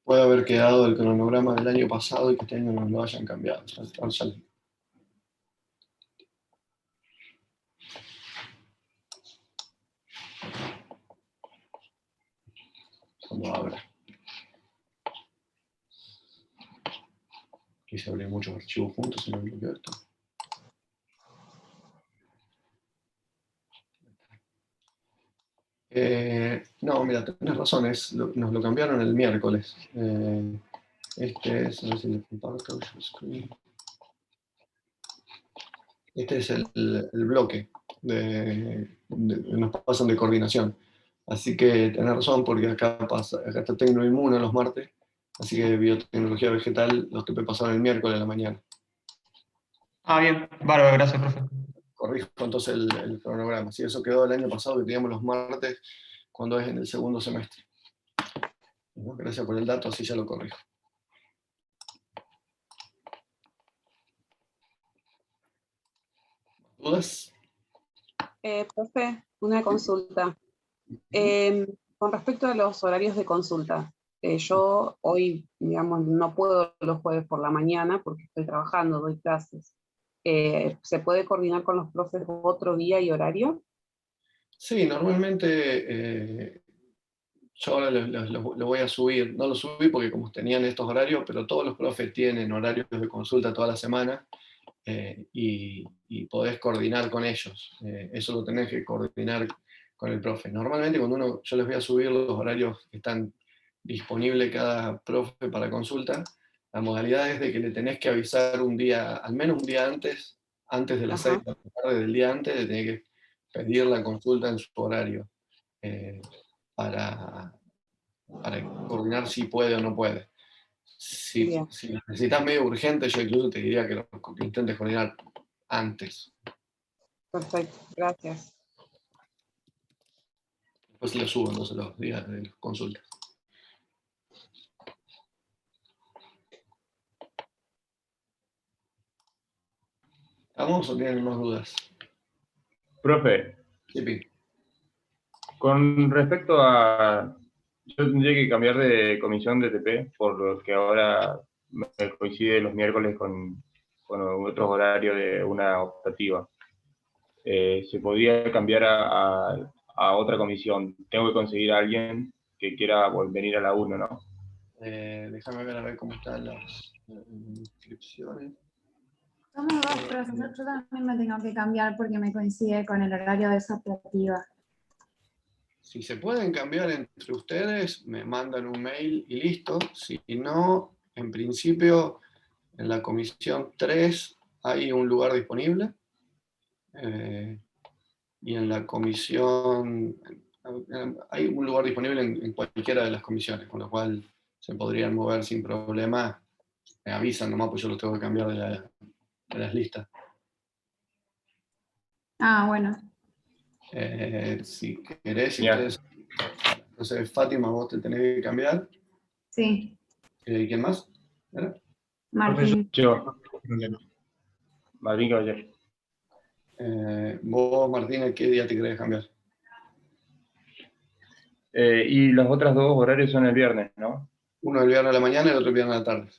puede haber quedado el cronograma del año pasado y que este año no lo hayan cambiado. Cuando abra. Quise abrir muchos archivos juntos y no bloqueó esto. No, mira, tenés razón, nos lo cambiaron el miércoles. Este es, a ver si le comparto yo screen. Este es el bloque nos pasan de coordinación. Así que tenés razón, porque acá está Tecnoinmuno los martes, así que biotecnología vegetal los TP pasaron el miércoles a la mañana. Ah, bien, bárbaro, gracias, profe. Corrijo entonces el cronograma. Sí, eso quedó el año pasado, que teníamos los martes cuando es en el segundo semestre. Bueno, gracias por el dato, así ya lo corrijo. ¿Dudas? Profe, una consulta. Con respecto a los horarios de consulta, yo hoy, digamos, no puedo los jueves por la mañana porque estoy trabajando, doy clases. ¿Se puede coordinar con los profes otro día y horario? Sí, normalmente yo ahora lo voy a subir. No lo subí porque como tenían estos horarios, pero todos los profes tienen horarios de consulta toda la semana. Y podés coordinar con ellos. Eso lo tenés que coordinar con el profe. Normalmente cuando yo les voy a subir los horarios que están disponibles cada profe para consulta, la modalidad es de que le tenés que avisar un día, al menos un día antes de las 6 de la tarde del día antes, le tenés que pedir la consulta en su horario para coordinar si puede o no puede. Si necesitas medio urgente, yo incluso te diría que lo intentes coordinar antes. Perfecto, gracias. Después lo subo entonces los días de consulta. ¿Estamos o tienen más dudas? Profe, Sí, Pi. con respecto a... Yo tendría que cambiar de comisión de TP, por lo que ahora me coincide los miércoles con otros horarios de una optativa. ¿Se podría cambiar a otra comisión? Tengo que conseguir a alguien que quiera venir a la 1, ¿no? Déjame ver a ver cómo están las inscripciones. Somos dos, profesor. Yo también me tengo que cambiar porque me coincide con el horario de esa optativa. Si se pueden cambiar entre ustedes, me mandan un mail y listo. Si no, en principio, en la comisión 3 hay un lugar disponible. Y en la comisión hay un lugar disponible en cualquiera de las comisiones, con lo cual se podrían mover sin problema. Me avisan nomás, pues yo los tengo que cambiar de las listas. Ah, bueno. Si querés, si ustedes... Entonces, Fátima, vos te tenés que cambiar. Sí. ¿Quién más? ¿Era? Martín. Yo. Martín Caballero. Vos, Martín, ¿qué día te querés cambiar? Y los otros dos horarios son el viernes, ¿no? Uno el viernes a la mañana y el otro el viernes a la tarde.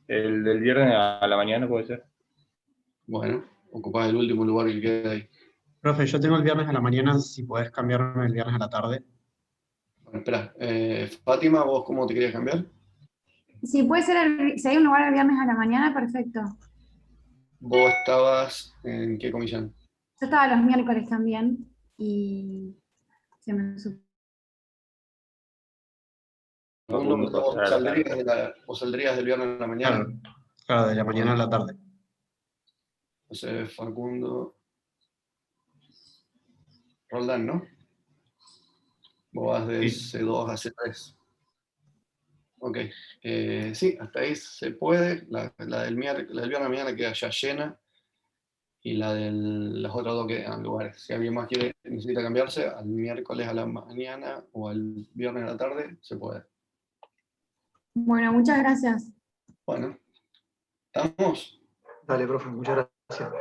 El del viernes a la mañana puede ser. Bueno, ocupás el último lugar que queda ahí. Profe, yo tengo el viernes a la mañana, si podés cambiarme el viernes a la tarde. Bueno, espera. Fátima, ¿vos cómo te querías cambiar? Si puede ser, si hay un lugar el viernes a la mañana, perfecto. ¿Vos estabas en qué comisión? Yo estaba los miércoles también y se me Vos saldrías del viernes a la mañana. Claro, de la mañana a la tarde. Entonces, Facundo. Roldán, ¿no? Vos vas de C2 a C3. Ok. Sí, hasta ahí se puede. La del viernes a la mañana queda ya llena. Y las otras dos quedan lugares. Si alguien más necesita cambiarse, al miércoles a la mañana o al viernes a la tarde, se puede. Bueno, muchas gracias. Bueno, ¿estamos? Dale, profe, muchas gracias.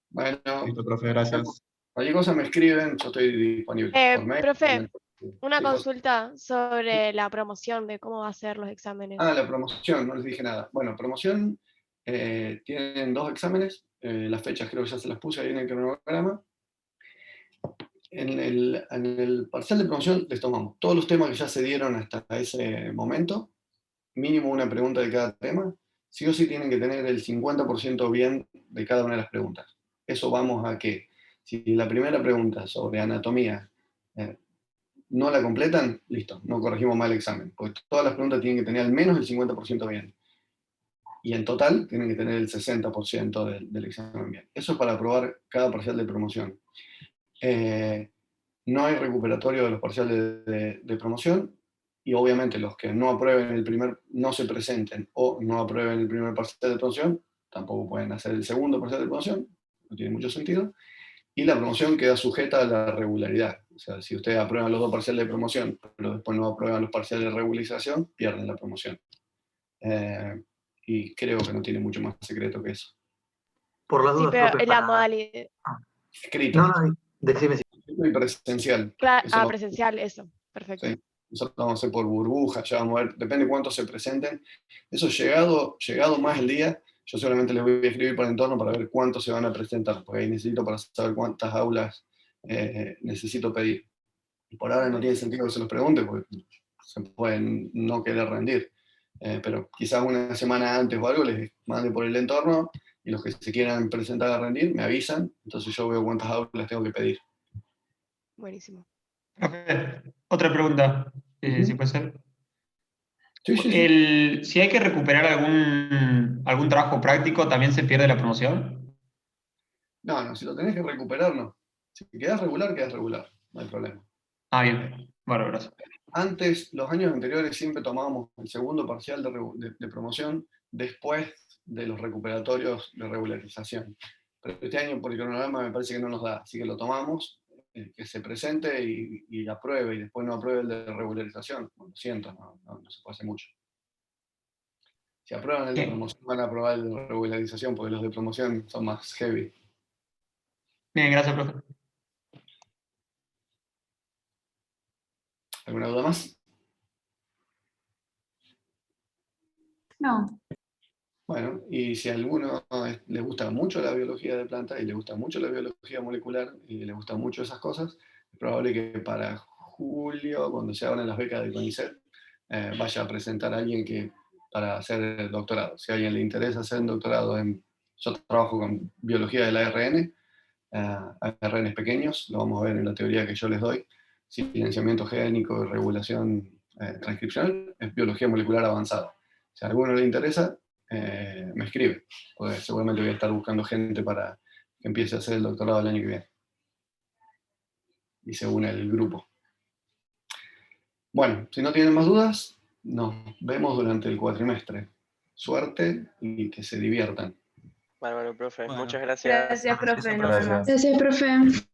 Bueno, Listo, profe, gracias. cualquier cosa me escriben, yo estoy disponible. Por mail, Profe, Una Sí, José. consulta sobre la promoción, de cómo va a ser los exámenes. La promoción, no les dije nada. Bueno, promoción, tienen 2 exámenes, las fechas creo que ya se las puse ahí en el cronograma. En el parcial de promoción les tomamos todos los temas que ya se dieron hasta ese momento, mínimo una pregunta de cada tema, sí o sí tienen que tener el 50% bien de cada una de las preguntas. Eso vamos a que, si la primera pregunta sobre anatomía no la completan, listo, no corregimos mal el examen, porque todas las preguntas tienen que tener al menos el 50% bien. Y en total tienen que tener el 60% del examen bien. Eso es para aprobar cada parcial de promoción. No hay recuperatorio de los parciales de promoción, y obviamente los que no aprueben el primer, no se presenten o no aprueben el primer parcial de promoción, tampoco pueden hacer el segundo parcial de promoción, no tiene mucho sentido, y la promoción queda sujeta a la regularidad. O sea, si ustedes aprueban los 2 parciales de promoción, pero después no aprueban los parciales de regularización, pierden la promoción. Y creo que no tiene mucho más secreto que eso. Por las Sí, dudas, pero profe, en la para... modalidad. Escrito. No, decime si... Y presencial. Claro, Eso presencial, eso. Perfecto. sí. Nosotros vamos a hacer por burbuja, ya vamos a ver, depende de cuántos se presenten. Eso llegado más el día, yo solamente les voy a escribir por entorno para ver cuántos se van a presentar, porque ahí necesito para saber cuántas aulas necesito pedir. Y por ahora no tiene sentido que se los pregunte, porque se pueden no querer rendir. Pero quizás una semana antes o algo les mande por el entorno, y los que se quieran presentar a rendir me avisan, entonces yo veo cuántas aulas tengo que pedir. Buenísimo. Profe, otra pregunta, si puede ser. Sí. Si hay que recuperar algún trabajo práctico, ¿también se pierde la promoción? No, si lo tenés que recuperar, no. Si quedás regular, no hay problema. Bien. Bueno, gracias. Antes, los años anteriores, siempre tomábamos el segundo parcial de promoción después de los recuperatorios de regularización. Pero este año, por el cronograma, me parece que no nos da, así que lo tomamos, que se presente y apruebe, y después no apruebe el de regularización. Bueno, lo siento, no se puede hacer mucho. Si aprueban el de promoción, van a aprobar el de regularización, porque los de promoción son más heavy. Bien, gracias, profe. ¿Alguna duda más? No. Bueno, y si a alguno le gusta mucho la biología de planta y le gusta mucho la biología molecular y le gustan mucho esas cosas, es probable que para julio, cuando se abran las becas de CONICET, vaya a presentar a alguien para hacer el doctorado. Si a alguien le interesa hacer un doctorado yo trabajo con biología del ARN, ARNs pequeños, lo vamos a ver en la teoría que yo les doy, silenciamiento génico y regulación transcripcional, es biología molecular avanzada. Si a alguno le interesa, me escribe, porque seguramente voy a estar buscando gente para que empiece a hacer el doctorado el año que viene. Y se une el grupo. Bueno, si no tienen más dudas, nos vemos durante el cuatrimestre. Suerte y que se diviertan. Bárbaro, profe. Muchas gracias. Gracias, profe. Gracias, Gracias, profe.